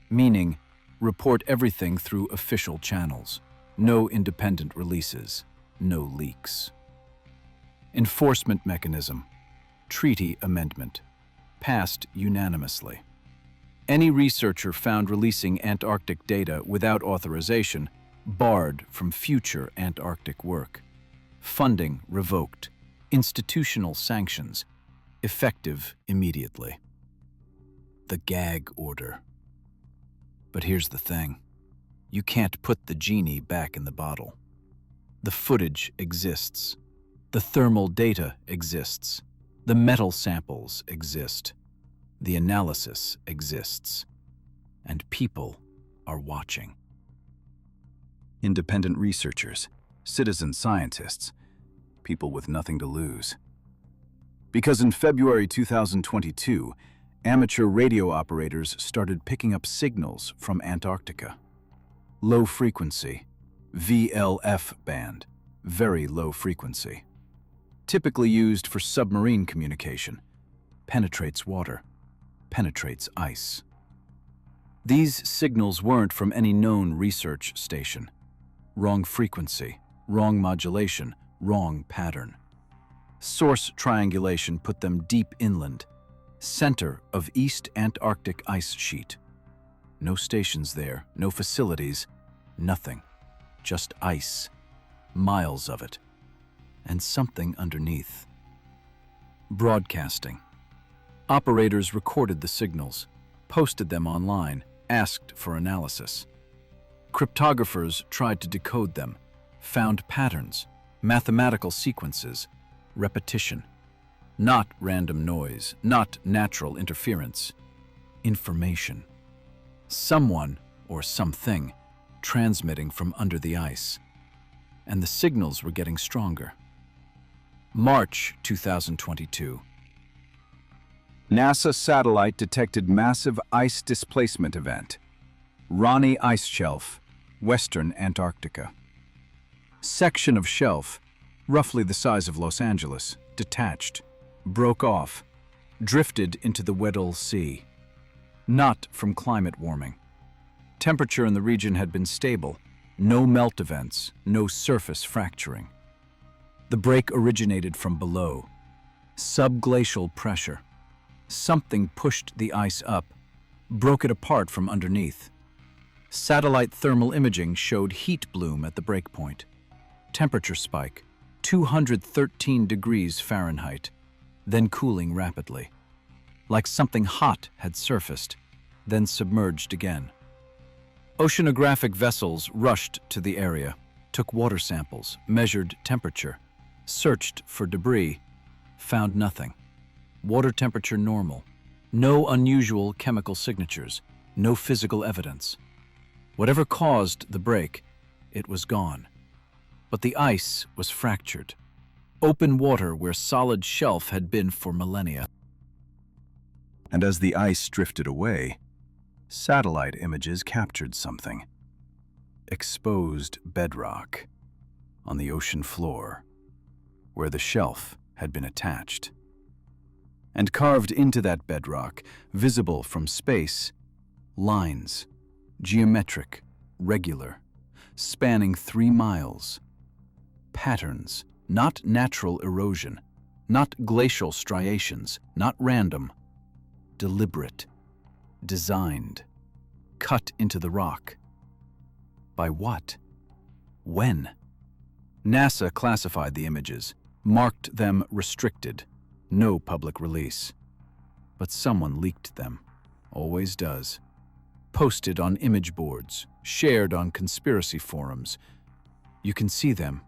meaning report everything through official channels, no independent releases, no leaks. Enforcement mechanism, treaty amendment, passed unanimously. Any researcher found releasing Antarctic data without authorization barred from future Antarctic work. Funding revoked. Institutional sanctions effective immediately. The gag order. But here's the thing. You can't put the genie back in the bottle. The footage exists. The thermal data exists. The metal samples exist. The analysis exists. And people are watching. Independent researchers, citizen scientists, people with nothing to lose. Because in February 2022, amateur radio operators started picking up signals from Antarctica. Low frequency, VLF band, very low frequency. Typically used for submarine communication, penetrates water, penetrates ice. These signals weren't from any known research station. Wrong frequency, wrong modulation, wrong pattern. Source triangulation put them deep inland, center of East Antarctic ice sheet. No stations there, no facilities, nothing. Just ice, miles of it, and something underneath. Broadcasting. Operators recorded the signals, posted them online, asked for analysis. Cryptographers tried to decode them, found patterns, mathematical sequences, repetition. Not random noise, not natural interference. Information. Someone or something transmitting from under the ice. And the signals were getting stronger. March 2022. NASA satellite detected massive ice displacement event. Ronne Ice Shelf, Western Antarctica. Section of shelf, roughly the size of Los Angeles, detached, broke off, drifted into the Weddell Sea. Not from climate warming. Temperature in the region had been stable, no melt events, no surface fracturing. The break originated from below. Subglacial pressure. Something pushed the ice up, broke it apart from underneath. Satellite thermal imaging showed heat bloom at the breakpoint. Temperature spike, 213 degrees Fahrenheit, then cooling rapidly. Like something hot had surfaced, then submerged again. Oceanographic vessels rushed to the area, took water samples, measured temperature, searched for debris, found nothing. Water temperature normal. No unusual chemical signatures, no physical evidence. Whatever caused the break, it was gone. But the ice was fractured. Open water where solid shelf had been for millennia. And as the ice drifted away, satellite images captured something. Exposed bedrock on the ocean floor, where the shelf had been attached. And carved into that bedrock, visible from space, lines, geometric, regular, spanning 3 miles. Patterns, not natural erosion, not glacial striations, not random. Deliberate, designed, cut into the rock. By what? When? NASA classified the images, marked them restricted, no public release. But someone leaked them, always does. Posted on image boards, shared on conspiracy forums. You can see them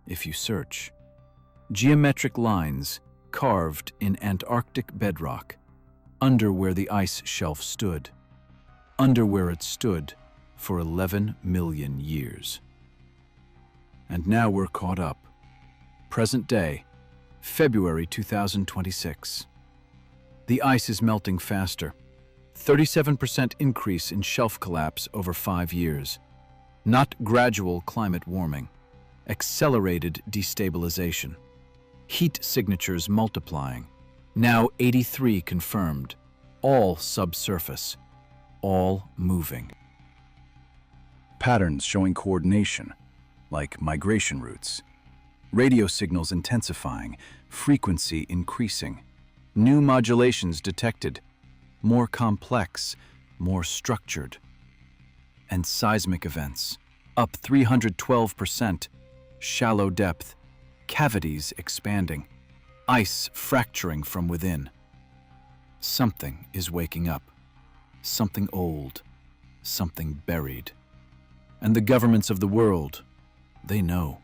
if you search. Geometric lines carved in Antarctic bedrock, under where the ice shelf stood, under where it stood for 11 million years. And now we're caught up. Present day, February 2026. The ice is melting faster. 37% increase in shelf collapse over 5 years. Not gradual climate warming. Accelerated destabilization. Heat signatures multiplying. Now 83 confirmed. All subsurface. All moving. Patterns showing coordination, like migration routes. Radio signals intensifying, frequency increasing. New modulations detected, more complex, more structured. And seismic events, up 312%, shallow depth, cavities expanding, ice fracturing from within. Something is waking up, something old, something buried. And the governments of the world, they know.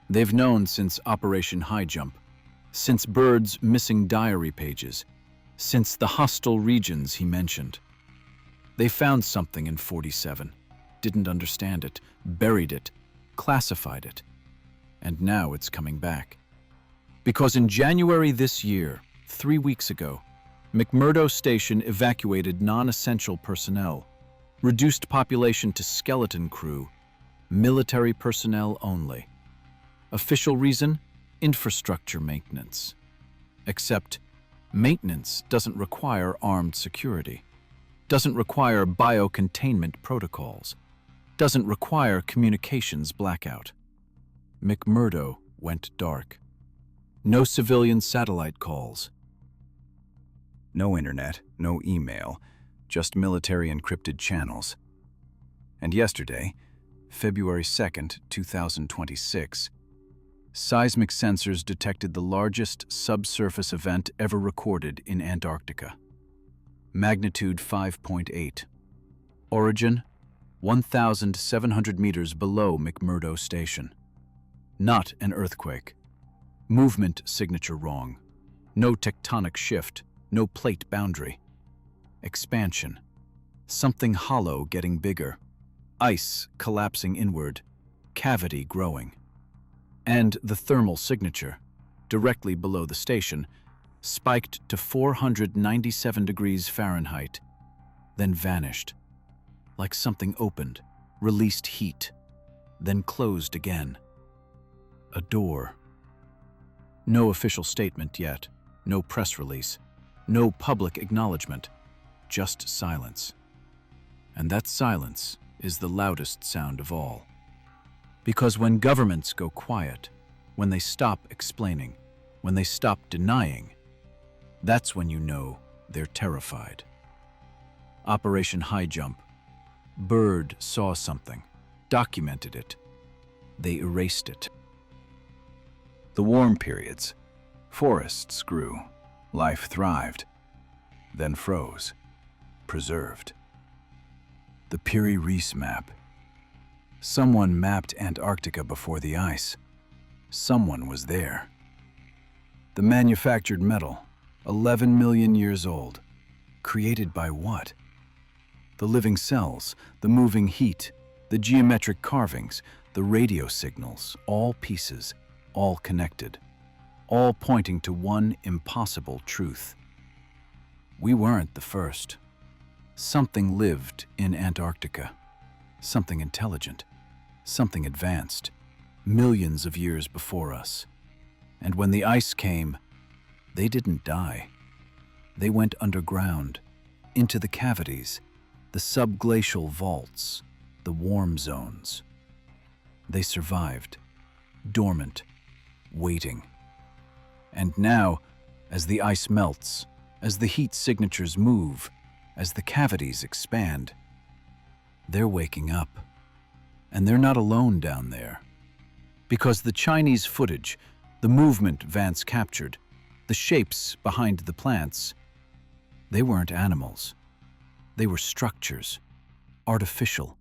They've known since Operation High Jump, since Bird's missing diary pages, since the hostile regions he mentioned. They found something in 47, didn't understand it, buried it, classified it, and now it's coming back. Because in January this year, 3 weeks ago, McMurdo Station evacuated non-essential personnel, reduced population to skeleton crew, military personnel only. Official reason? Infrastructure maintenance. Except, maintenance doesn't require armed security, doesn't require biocontainment protocols, doesn't require communications blackout. McMurdo went dark. No civilian satellite calls. No internet, no email, just military encrypted channels. And yesterday, February 2nd, 2026, seismic sensors detected the largest subsurface event ever recorded in Antarctica. Magnitude 5.8. Origin, 1,700 meters below McMurdo Station. Not an earthquake. Movement signature wrong. No tectonic shift, no plate boundary. Expansion. Something hollow getting bigger. Ice collapsing inward. Cavity growing. And the thermal signature, directly below the station, spiked to 497 degrees Fahrenheit, then vanished. like something opened, released heat, then closed again. A door. No official statement yet, no press release, no public acknowledgement, just silence. And that silence is the loudest sound of all. Because when governments go quiet, when they stop explaining, when they stop denying, that's when you know they're terrified. Operation High Jump. Bird saw something, documented it. They erased it. The warm periods. Forests grew. Life thrived. Then froze. Preserved. The Piri-Reis map. Someone mapped Antarctica before the ice. Someone was there. The manufactured metal, 11 million years old. Created by what? The living cells, the moving heat, the geometric carvings, the radio signals, all pieces, all connected, all pointing to one impossible truth. We weren't the first. Something lived in Antarctica. Something intelligent, something advanced, millions of years before us. And when the ice came, they didn't die. They went underground, into the cavities, the subglacial vaults, the warm zones. They survived, dormant, waiting. And now, as the ice melts, as the heat signatures move, as the cavities expand, they're waking up. And they're not alone down there. Because the Chinese footage, the movement Vance captured, the shapes behind the plants, they weren't animals. They were structures, artificial,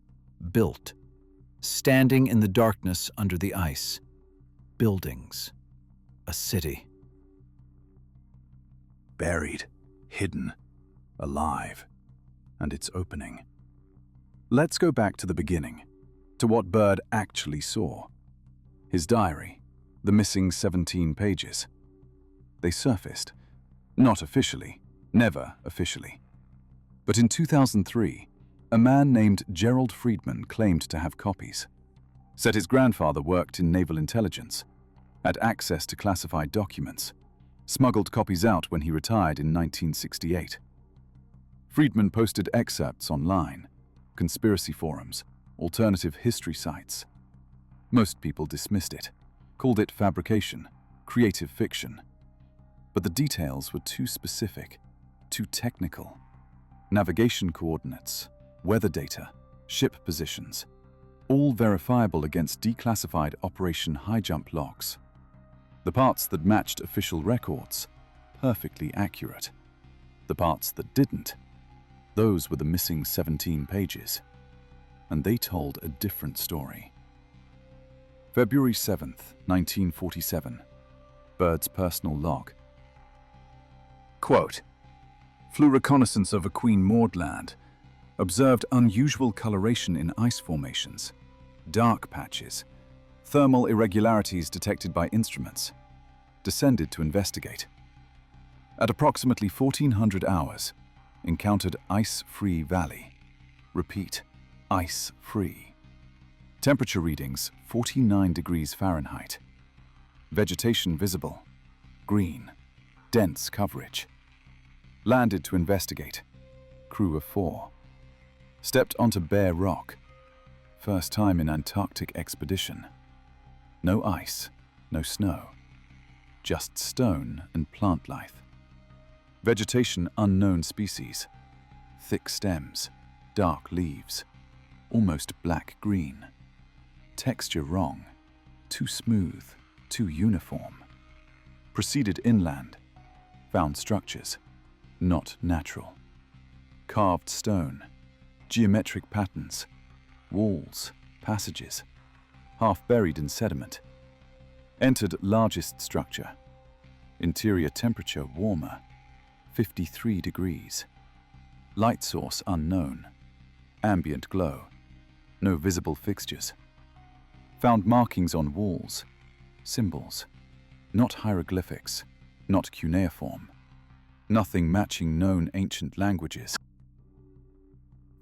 built, standing in the darkness under the ice. Buildings, a city. Buried, hidden, alive, and it's opening. Let's go back to the beginning, to what Bird actually saw. His diary, the missing 17 pages. They surfaced, not officially, never officially. But in 2003, a man named Gerald Friedman claimed to have copies. Said his grandfather worked in naval intelligence, had access to classified documents, smuggled copies out when he retired in 1968. Friedman posted excerpts online, conspiracy forums, alternative history sites. Most people dismissed it, called it fabrication, creative fiction. But the details were too specific, too technical. Navigation coordinates, weather data, ship positions, all verifiable against declassified Operation High Jump logs. The parts that matched official records, perfectly accurate. The parts that didn't, those were the missing 17 pages. And they told a different story. February 7th, 1947. Bird's personal log. Quote, flew reconnaissance over Queen Maud Land, observed unusual coloration in ice formations, dark patches, thermal irregularities detected by instruments, descended to investigate. At approximately 1400 hours, encountered ice-free valley. Repeat, ice-free. Temperature readings 49 degrees Fahrenheit. Vegetation visible, green, dense coverage. Landed to investigate, crew of 4. Stepped onto bare rock, first time in Antarctic expedition. No ice, no snow, just stone and plant life. Vegetation unknown species, thick stems, dark leaves, almost black-green. Texture wrong, too smooth, too uniform. Proceeded inland, found structures, not natural. Carved stone, geometric patterns, walls, passages, half buried in sediment. Entered largest structure. Interior temperature warmer, 53 degrees. Light source unknown. Ambient glow. No visible fixtures. Found markings on walls, symbols, not hieroglyphics, not cuneiform. Nothing matching known ancient languages.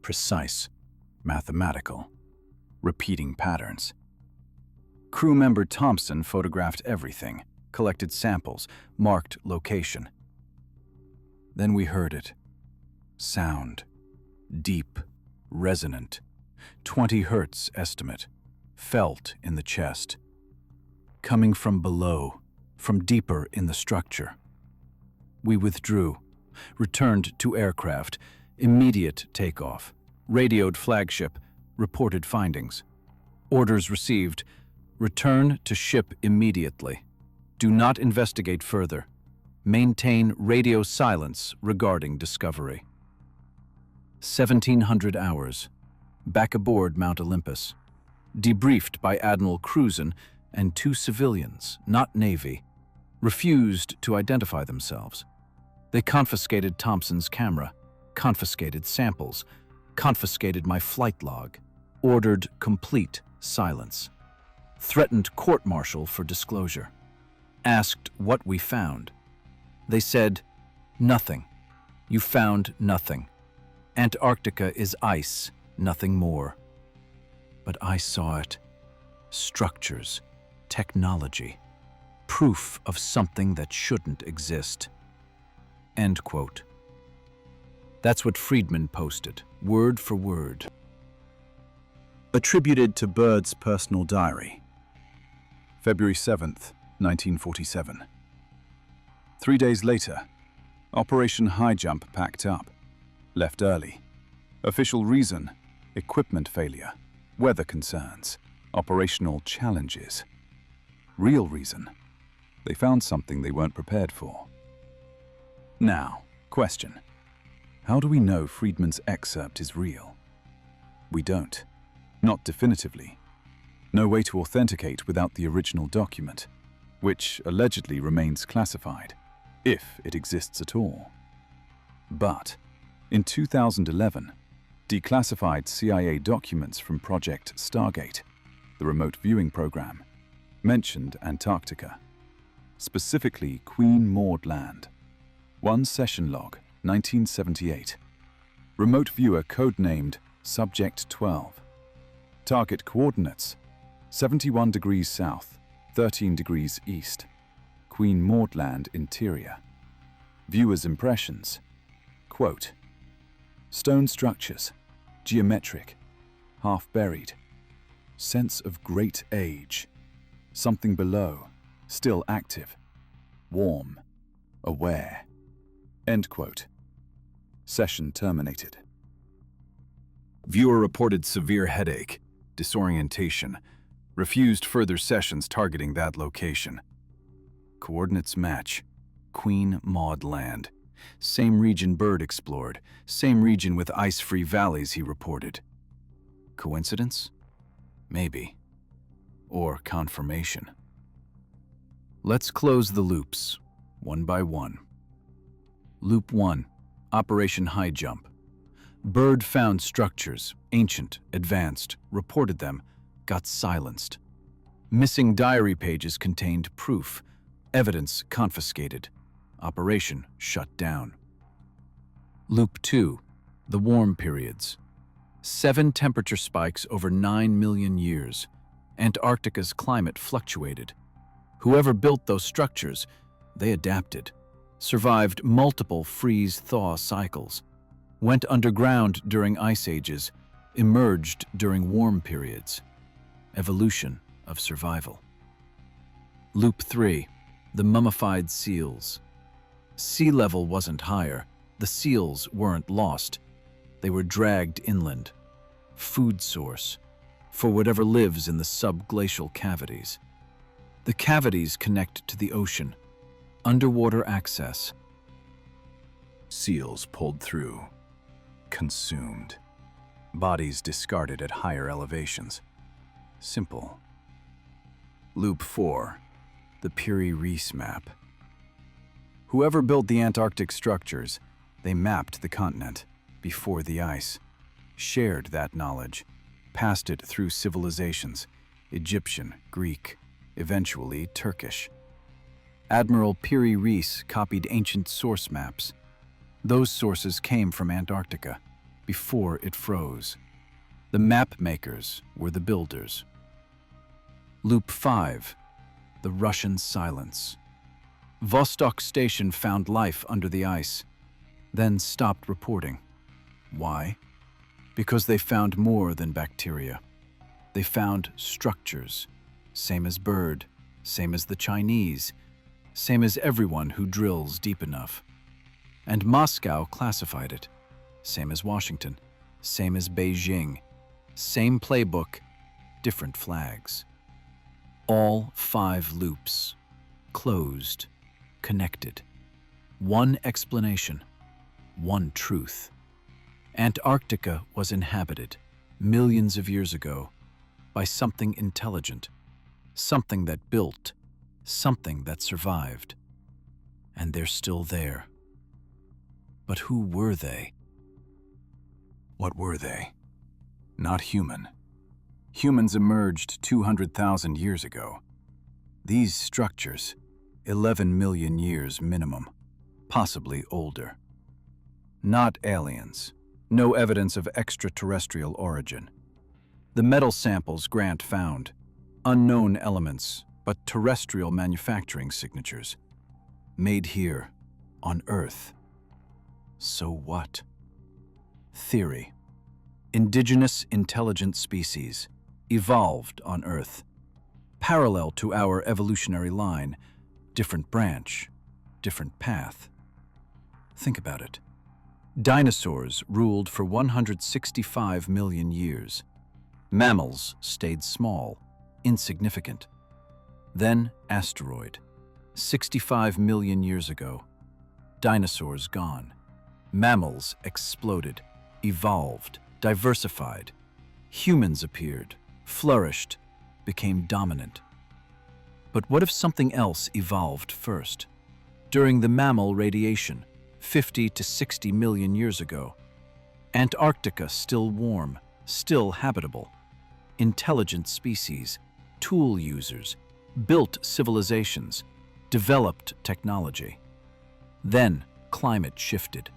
Precise, mathematical, repeating patterns. Crew member Thompson photographed everything, collected samples, marked location. Then we heard it. Sound. Deep, resonant. 20 hertz estimate. Felt in the chest. Coming from below, from deeper in the structure. We withdrew, returned to aircraft, immediate takeoff, radioed flagship, reported findings. Orders received, return to ship immediately. Do not investigate further. Maintain radio silence regarding discovery. 1700 hours. Back aboard Mount Olympus. Debriefed by Admiral Cruzen and 2 civilians, not Navy, refused to identify themselves. They confiscated Thompson's camera, confiscated samples, confiscated my flight log, ordered complete silence, threatened court-martial for disclosure, asked what we found. They said, nothing. You found nothing. Antarctica is ice, nothing more. But I saw it. Structures, technology, proof of something that shouldn't exist. End quote. That's what Friedman posted, word for word. Attributed to Bird's personal diary. February 7th, 1947. 3 days later, Operation High Jump packed up, left early. Official reason, equipment failure, weather concerns, operational challenges. Real reason, they found something they weren't prepared for. Now, question. How do we know Friedman's excerpt is real? We don't. Not definitively. No way to authenticate without the original document, which allegedly remains classified, if it exists at all. But, in 2011, declassified CIA documents from Project Stargate, the remote viewing program, mentioned Antarctica, specifically Queen Maud Land. 1 session log, 1978. Remote viewer codenamed Subject 12. Target coordinates, 71 degrees south, 13 degrees east. Queen Maud Land interior. Viewer's impressions. Quote, stone structures, geometric, half buried. Sense of great age. Something below, still active. Warm, aware. End quote. Session terminated. Viewer reported severe headache, disorientation, refused further sessions targeting that location. Coordinates match. Queen Maud Land. Same region Bird explored, same region with ice-free valleys, he reported. Coincidence? Maybe. Or confirmation. Let's close the loops, one by one. Loop 1, Operation High Jump. Bird found structures, ancient, advanced, reported them, got silenced. Missing diary pages contained proof, evidence confiscated. Operation shut down. Loop 2, the warm periods. 7 temperature spikes over 9 million years. Antarctica's climate fluctuated. Whoever built those structures, they adapted, survived multiple freeze-thaw cycles, went underground during ice ages, emerged during warm periods. Evolution of survival. Loop 3, the mummified seals. Sea level wasn't higher. The seals weren't lost. They were dragged inland. Food source for whatever lives in the subglacial cavities. The cavities connect to the ocean. Underwater access. Seals pulled through. Consumed. Bodies discarded at higher elevations. Simple. Loop 4, the Piri-Reis map. Whoever built the Antarctic structures, they mapped the continent before the ice, shared that knowledge, passed it through civilizations, Egyptian, Greek, eventually Turkish. Admiral Piri-Reis copied ancient source maps. Those sources came from Antarctica, before it froze. The map makers were the builders. Loop 5. The Russian silence. Vostok Station found life under the ice, then stopped reporting. Why? Because they found more than bacteria. They found structures, same as bird, same as the Chinese, same as everyone who drills deep enough. And Moscow classified it, same as Washington, same as Beijing, same playbook, different flags. All 5 loops, closed, connected. One explanation, one truth. Antarctica was inhabited millions of years ago by something intelligent, something that built, something that survived. And they're still there. But who were they? What were they? Not human. Humans emerged 200,000 years ago. These structures, 11 million years minimum, possibly older. Not aliens. No evidence of extraterrestrial origin. The metal samples Grant found, unknown elements, but terrestrial manufacturing signatures. Made here, on Earth. So what? Theory. Indigenous intelligent species, evolved on Earth. Parallel to our evolutionary line, different branch, different path. Think about it. Dinosaurs ruled for 165 million years. Mammals stayed small, insignificant. Then asteroid. 65 million years ago. Dinosaurs gone. Mammals exploded, evolved, diversified. Humans appeared, flourished, became dominant. But what if something else evolved first? During the mammal radiation, 50 to 60 million years ago. Antarctica still warm, still habitable. Intelligent species, tool users, built civilizations, developed technology. Then climate shifted.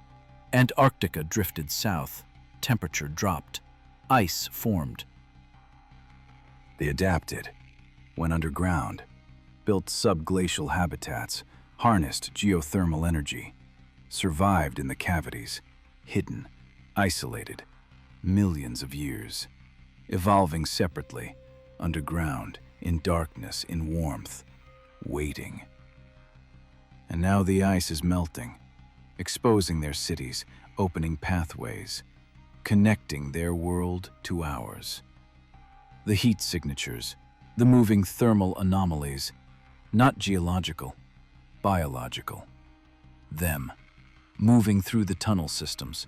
Antarctica drifted south, temperature dropped, ice formed. They adapted, went underground, built subglacial habitats, harnessed geothermal energy, survived in the cavities, hidden, isolated, millions of years, evolving separately, underground, in darkness, in warmth, waiting. And now the ice is melting, exposing their cities, opening pathways, connecting their world to ours. The heat signatures, the moving thermal anomalies, not geological, biological. Them, moving through the tunnel systems,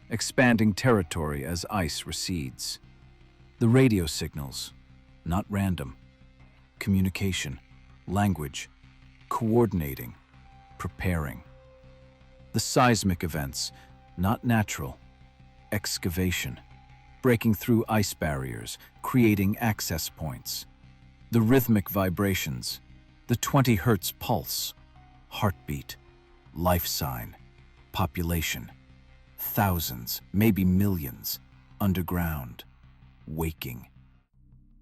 expanding territory as ice recedes. The radio signals, not random. Communication, language, coordinating, preparing. The seismic events, not natural. Excavation, breaking through ice barriers, creating access points. The rhythmic vibrations, the 20 hertz pulse, heartbeat, life sign, population, thousands, maybe millions, underground, waking.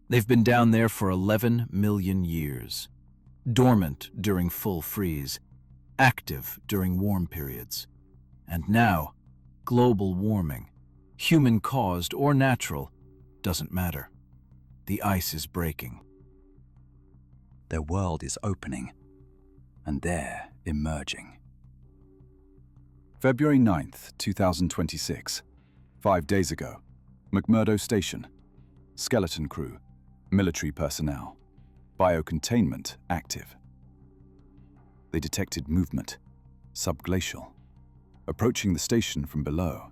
They've been down there for 11 million years, dormant during full freeze, active during warm periods. And now, global warming, human-caused or natural, doesn't matter. The ice is breaking. Their world is opening, and they're emerging. February 9th, 2026. 5 days ago. McMurdo Station. Skeleton crew. Military personnel. Biocontainment active. They detected movement. Subglacial. Approaching the station from below.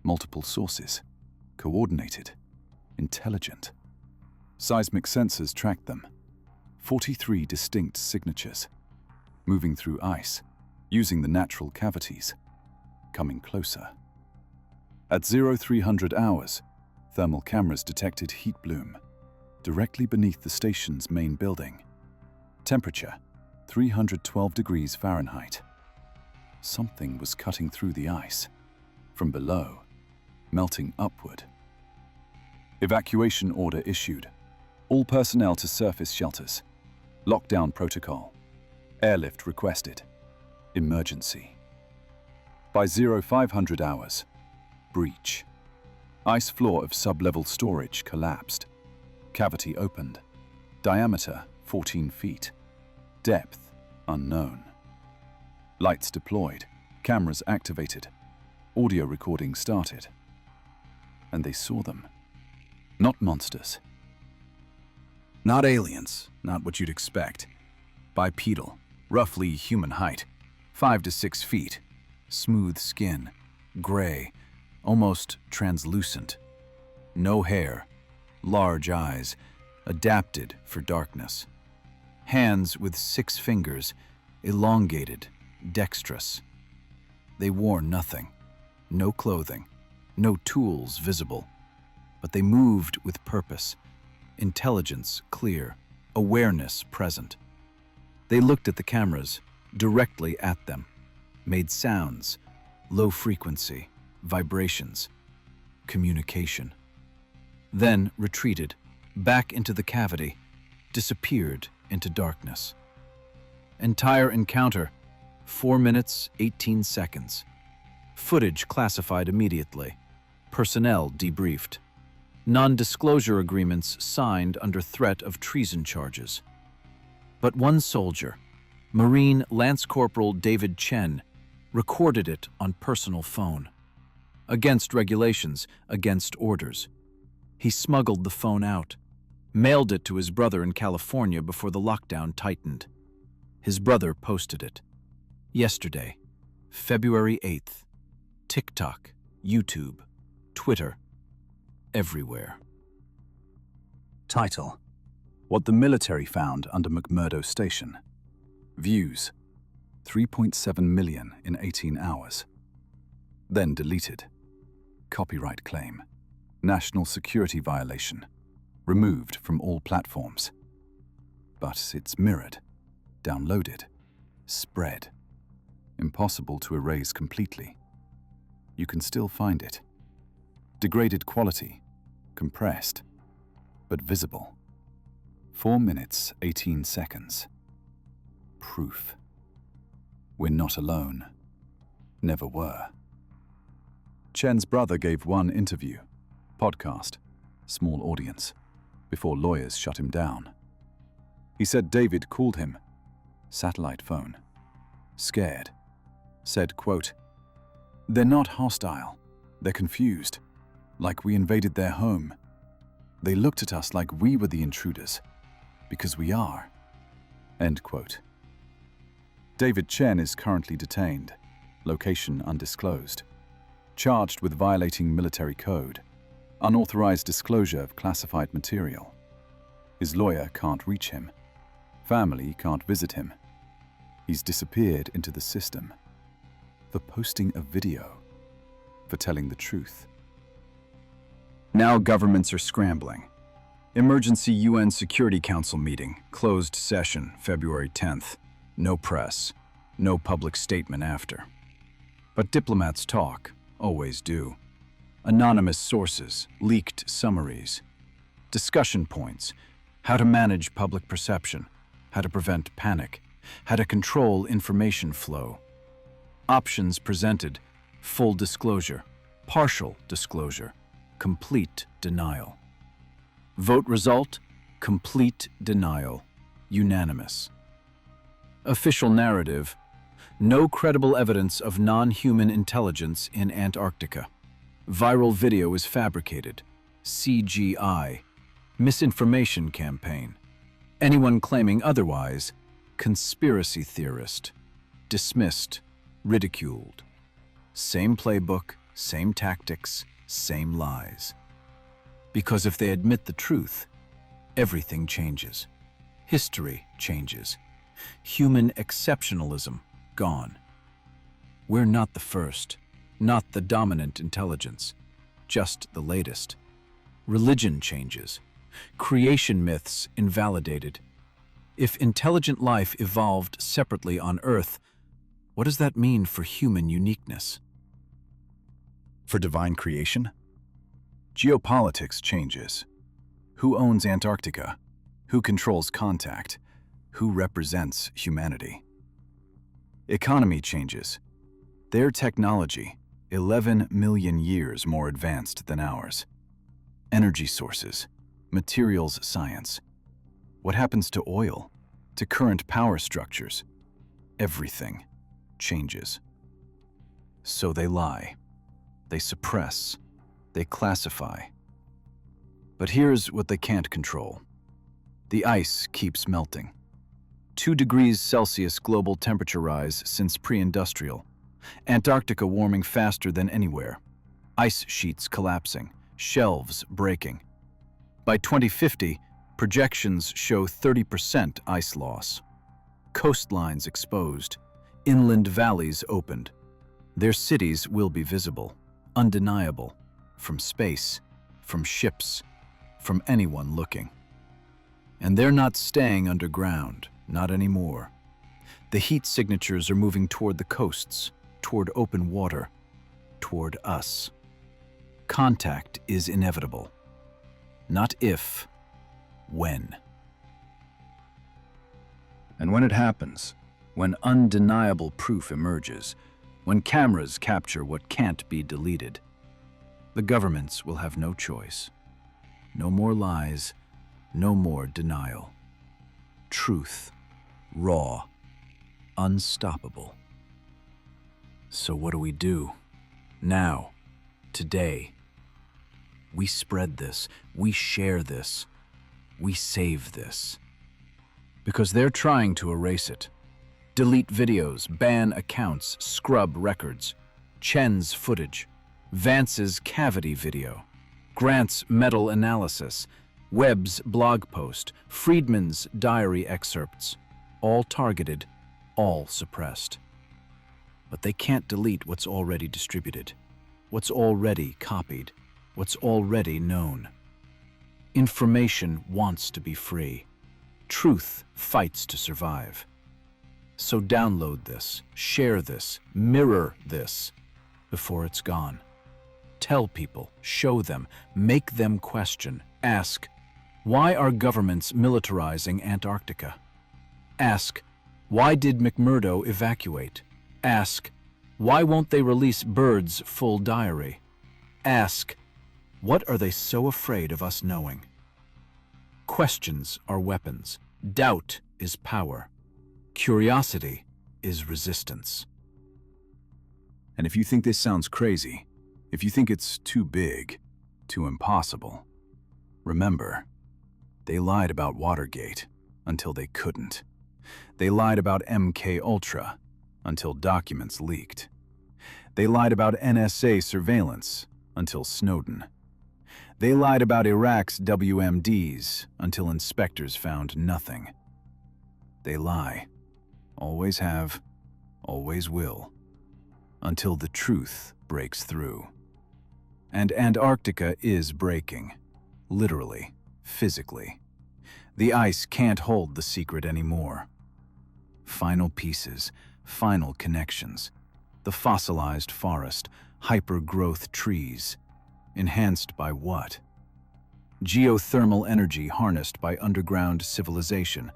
Multiple sources. Coordinated. Intelligent. Seismic sensors tracked them. 43 distinct signatures. Moving through ice. Using the natural cavities. Coming closer. At 0300 hours, thermal cameras detected heat bloom directly beneath the station's main building. Temperature, 312 degrees Fahrenheit. Something was cutting through the ice. From below, melting upward. Evacuation order issued. All personnel to surface shelters. Lockdown protocol. Airlift requested. Emergency. By 0500 hours. Breach. Ice floor of sub-level storage collapsed. Cavity opened. Diameter 14 feet. Depth unknown. Lights deployed. Cameras activated. Audio recording started. And they saw them. Not monsters. Not aliens, not what you'd expect. Bipedal, roughly human height, 5 to 6 feet, smooth skin, gray, almost translucent. No hair, large eyes, adapted for darkness. Hands with 6 fingers, elongated, dexterous. They wore nothing, no clothing, no tools visible, but they moved with purpose, intelligence clear, awareness present. They looked at the cameras, directly at them, made sounds, low frequency, vibrations, communication. Then retreated, back into the cavity, disappeared into darkness. Entire encounter, 4 minutes, 18 seconds. Footage classified immediately. Personnel debriefed. Non-disclosure agreements signed under threat of treason charges. But one soldier, Marine Lance Corporal David Chen, recorded it on personal phone. Against regulations, against orders. He smuggled the phone out, mailed it to his brother in California before the lockdown tightened. His brother posted it. Yesterday, February 8th. TikTok, YouTube, Twitter, everywhere. Title: What the military found under McMurdo Station. Views: 3.7 million in 18 hours. Then deleted. Copyright claim. National security violation. Removed from all platforms. But it's mirrored, downloaded, spread. Impossible to erase completely. You can still find it. Degraded quality, compressed, but visible. 4 minutes, 18 seconds. Proof. We're not alone. Never were. Chen's brother gave one interview, podcast, small audience, before lawyers shut him down. He said David called him, satellite phone, scared, said, quote, "They're not hostile, they're confused, like we invaded their home. They looked at us like we were the intruders, because we are," end quote. David Chen is currently detained, location undisclosed, charged with violating military code, unauthorized disclosure of classified material. His lawyer can't reach him. Family can't visit him. He's disappeared into the system. For posting a video. For telling the truth. Now governments are scrambling. Emergency UN Security Council meeting, closed session, February 10th. No press, no public statement after. But diplomats talk, always do. Anonymous sources, leaked summaries. Discussion points, how to manage public perception, how to prevent panic, how to control information flow. Options presented, full disclosure, partial disclosure, complete denial. Vote result, complete denial, unanimous. Official narrative, no credible evidence of non-human intelligence in Antarctica. Viral video is fabricated, CGI, misinformation campaign. Anyone claiming otherwise, conspiracy theorist, dismissed, ridiculed. Same playbook, same tactics, same lies. Because if they admit the truth, everything changes. History changes. Human exceptionalism gone. We're not the first, not the dominant intelligence, just the latest. Religion changes. Creation myths invalidated. If intelligent life evolved separately on Earth, what does that mean for human uniqueness? For divine creation? Geopolitics changes. Who owns Antarctica? Who controls contact? Who represents humanity? Economy changes. Their technology, 11 million years more advanced than ours. Energy sources, materials science. What happens to oil, to current power structures? Everything changes. So they lie, they suppress, they classify. But here's what they can't control. The ice keeps melting. 2 degrees Celsius global temperature rise since pre-industrial. Antarctica warming faster than anywhere. Ice sheets collapsing, shelves breaking. By 2050, projections show 30% ice loss. Coastlines exposed, inland valleys opened. Their cities will be visible, undeniable, from space, from ships, from anyone looking. And they're not staying underground, not anymore. The heat signatures are moving toward the coasts, toward open water, toward us. Contact is inevitable. Not if, when. And when it happens, when undeniable proof emerges, when cameras capture what can't be deleted, the governments will have no choice. No more lies, no more denial. Truth, raw, unstoppable. So what do we do? Now, today. We spread this, we share this, we save this. Because they're trying to erase it. Delete videos, ban accounts, scrub records. Chen's footage, Vance's cavity video, Grant's metal analysis, Webb's blog post, Friedman's diary excerpts, all targeted, all suppressed. But they can't delete what's already distributed, what's already copied, what's already known. Information wants to be free. Truth fights to survive. So download this, share this, mirror this before it's gone. Tell people, show them, make them question, ask, why are governments militarizing Antarctica? Ask, why did McMurdo evacuate? Ask, why won't they release Bird's full diary? Ask, what are they so afraid of us knowing? Questions are weapons. Doubt is power. Curiosity is resistance. And if you think this sounds crazy, if you think it's too big, too impossible, remember, they lied about Watergate until they couldn't. They lied about MK Ultra until documents leaked. They lied about NSA surveillance until Snowden. They lied about Iraq's WMDs until inspectors found nothing. They lie. Always have, always will, until the truth breaks through. And Antarctica is breaking, literally, physically. The ice can't hold the secret anymore. Final pieces, final connections. The fossilized forest, hyper-growth trees. Enhanced by what? Geothermal energy harnessed by underground civilization,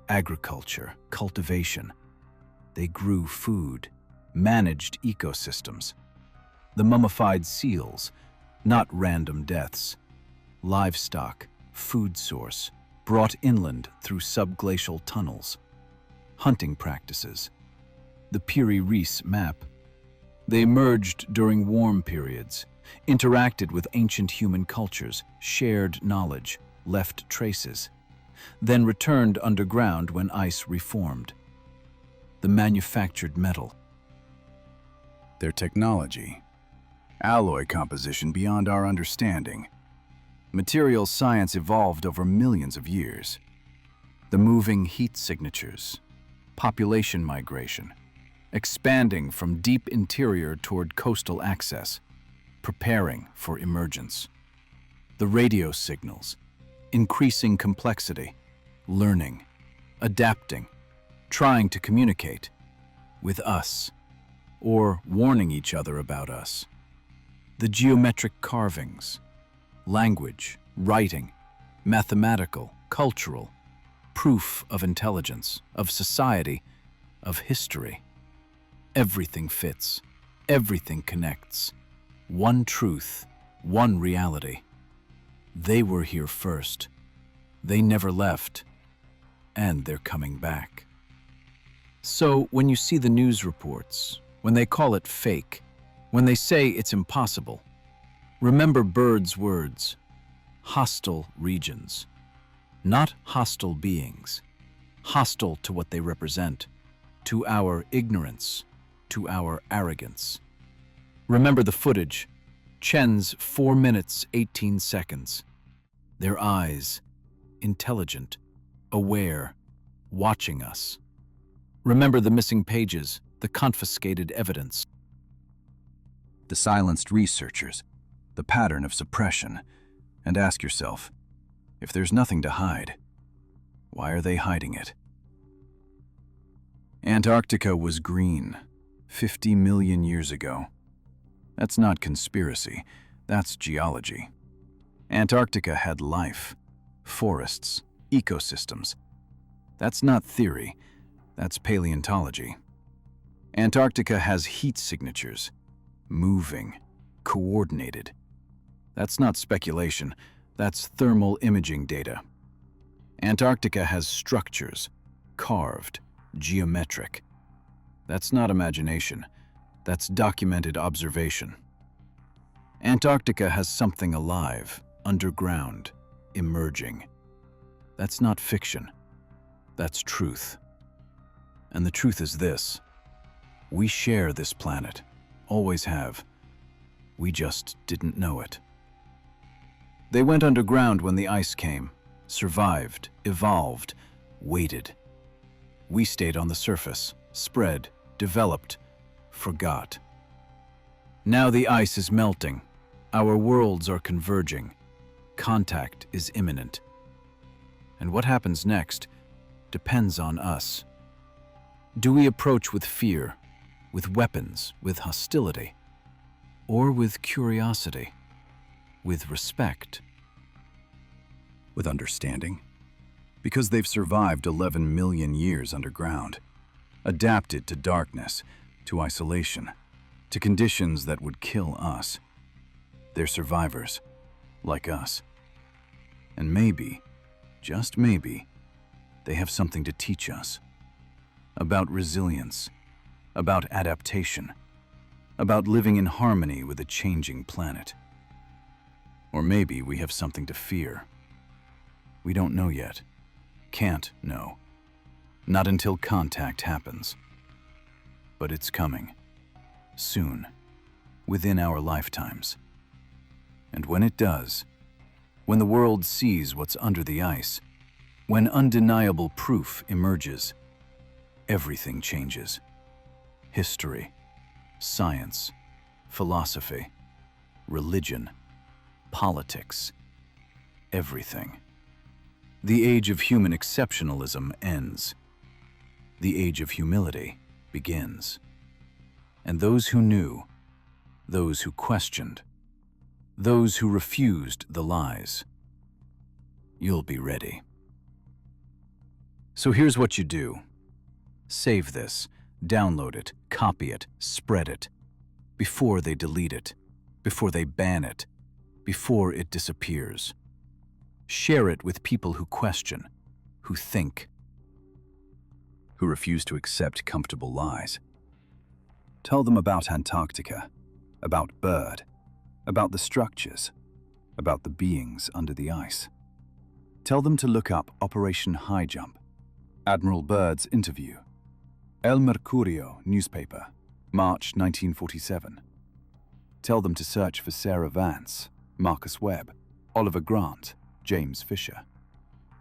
agriculture, cultivation. They grew food, managed ecosystems. The mummified seals, not random deaths. Livestock, food source, brought inland through subglacial tunnels. Hunting practices. The Piri Reis map. They emerged during warm periods, interacted with ancient human cultures, shared knowledge, left traces, then returned underground when ice reformed. The manufactured metal. Their technology. Alloy composition beyond our understanding. Material science evolved over millions of years. The moving heat signatures. Population migration. Expanding from deep interior toward coastal access. Preparing for emergence. The radio signals. Increasing complexity. Learning. Adapting. Trying to communicate. With us. Or warning each other about us. The geometric carvings. language, writing, mathematical, cultural, proof of intelligence, of society, of history. Everything fits, everything connects. One truth, one reality. They were here first. They never left, and they're coming back. So when you see the news reports, when they call it fake, when they say it's impossible, remember Bird's words: hostile regions. Not hostile beings, hostile to what they represent, to our ignorance, to our arrogance. Remember the footage, Chen's 4 minutes, 18 seconds. Their eyes, intelligent, aware, watching us. Remember the missing pages, the confiscated evidence. The silenced researchers, the pattern of suppression, and ask yourself, if there's nothing to hide, why are they hiding it? Antarctica was green 50 million years ago. That's not conspiracy, that's geology. Antarctica had life, forests, ecosystems. That's not theory, that's paleontology. Antarctica has heat signatures, moving, coordinated. That's not speculation, that's thermal imaging data. Antarctica has structures, carved, geometric. That's not imagination, that's documented observation. Antarctica has something alive, underground, emerging. That's not fiction, that's truth. And the truth is this: we share this planet, always have. We just didn't know it. They went underground when the ice came, survived, evolved, waited. We stayed on the surface, spread, developed, forgot. Now the ice is melting. Our worlds are converging. Contact is imminent. And what happens next depends on us. Do we approach with fear, with weapons, with hostility, or with curiosity, with respect? With understanding? Because they've survived 11 million years underground, adapted to darkness, to isolation, to conditions that would kill us. They're survivors, like us. And maybe, just maybe, they have something to teach us. About resilience, about adaptation, about living in harmony with a changing planet. Or maybe we have something to fear. We don't know yet. Can't know. Not until contact happens. But it's coming. Soon. Within our lifetimes. And when it does, when the world sees what's under the ice, when undeniable proof emerges, everything changes. History, science, philosophy, religion, politics, everything. The age of human exceptionalism ends. The age of humility begins. And those who knew, those who questioned, those who refused the lies, you'll be ready. So here's what you do. Save this, download it, copy it, spread it, before they delete it, before they ban it, before it disappears. Share it with people who question, who think, who refuse to accept comfortable lies. Tell them about Antarctica, about Bird, about the structures, about the beings under the ice. Tell them to look up Operation High Jump, Admiral Byrd's interview, El Mercurio newspaper, March 1947. Tell them to search for Sarah Vance, Marcus Webb, Oliver Grant, James Fisher,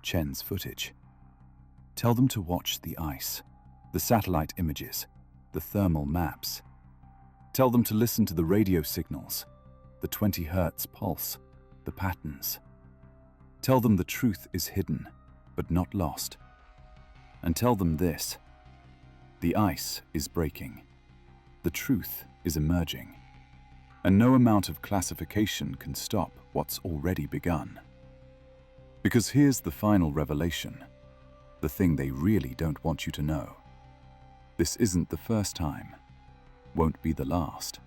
Chen's footage. Tell them to watch the ice, the satellite images, the thermal maps. Tell them to listen to the radio signals, the 20 Hz pulse, the patterns. Tell them the truth is hidden, but not lost. And tell them this: the ice is breaking. The truth is emerging. And no amount of classification can stop what's already begun. Because here's the final revelation, the thing they really don't want you to know. This isn't the first time, won't be the last.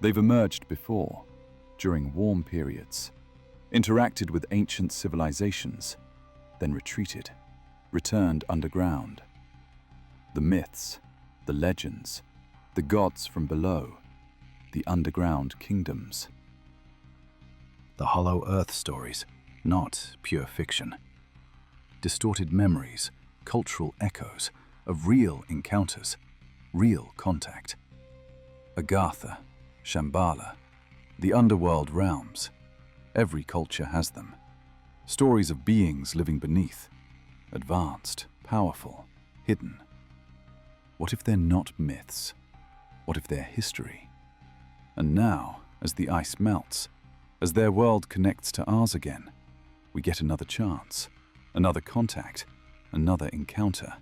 They've emerged before, during warm periods, interacted with ancient civilizations, then retreated, returned underground. The myths, the legends, the gods from below, the underground kingdoms. The hollow earth stories, not pure fiction. Distorted memories, cultural echoes of real encounters, real contact. Agartha, Shambhala, the underworld realms. Every culture has them. Stories of beings living beneath, advanced, powerful, hidden. What if they're not myths? What if they're history? And now, as the ice melts, as their world connects to ours again, we get another chance, another contact, another encounter.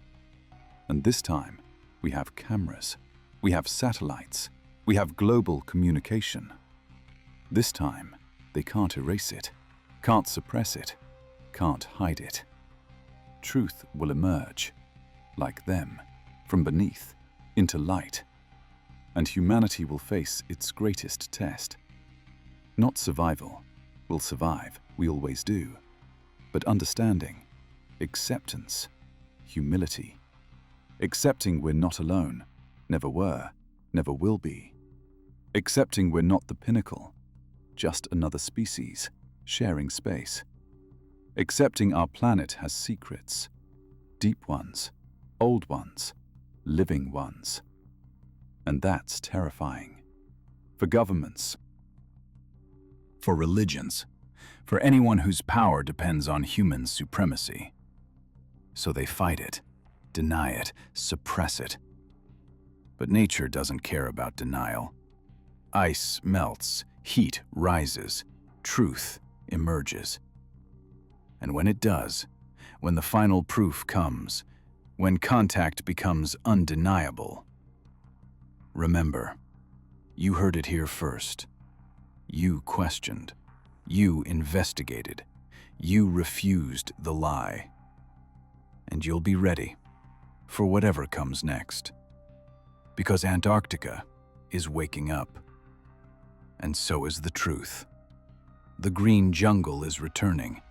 And this time, we have cameras, we have satellites, we have global communication. This time, they can't erase it, can't suppress it, can't hide it. Truth will emerge, like them, from beneath, into light. And humanity will face its greatest test. Not survival. We'll survive, we always do. But understanding, acceptance, humility. Accepting we're not alone, never were, never will be. Accepting we're not the pinnacle, just another species, sharing space. Accepting our planet has secrets, deep ones, old ones, living ones. And that's terrifying. For governments, for religions, for anyone whose power depends on human supremacy. So they fight it, deny it, suppress it. But nature doesn't care about denial. Ice melts, heat rises, truth emerges. And when it does, when the final proof comes, when contact becomes undeniable, remember, you heard it here first. You questioned. You investigated. You refused the lie. And you'll be ready for whatever comes next. Because Antarctica is waking up. And so is the truth. The green jungle is returning.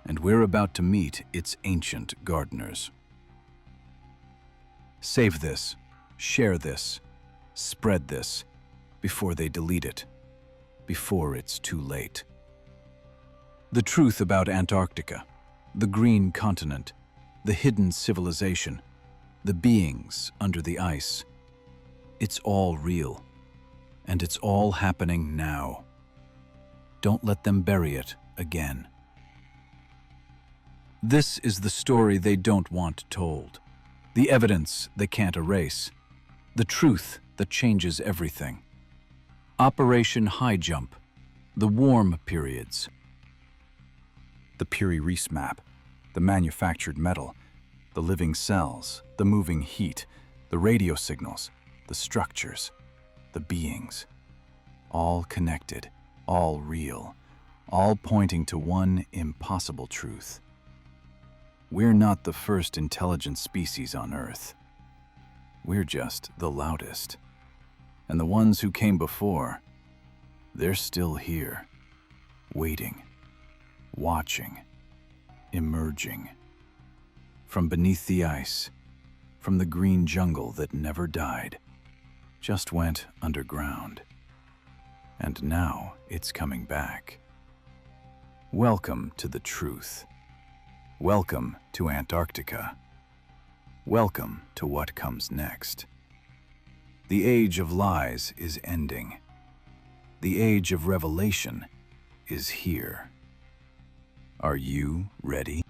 And we're about to meet its ancient gardeners. Save this, share this, spread this before they delete it, before it's too late. The truth about Antarctica, the green continent, the hidden civilization, the beings under the ice. It's all real, and it's all happening now. Don't let them bury it again. This is the story they don't want told, the evidence they can't erase, the truth that changes everything. Operation High Jump, the warm periods. The Piri-Reis map, the manufactured metal, the living cells, the moving heat, the radio signals, the structures, the beings. All connected, all real, all pointing to one impossible truth. We're not the first intelligent species on Earth. We're just the loudest. And the ones who came before, they're still here, waiting, watching, emerging. From beneath the ice, from the green jungle that never died, just went underground. And now it's coming back. Welcome to the truth. Welcome to Antarctica. Welcome to what comes next. The age of lies is ending. The age of revelation is here. Are you ready?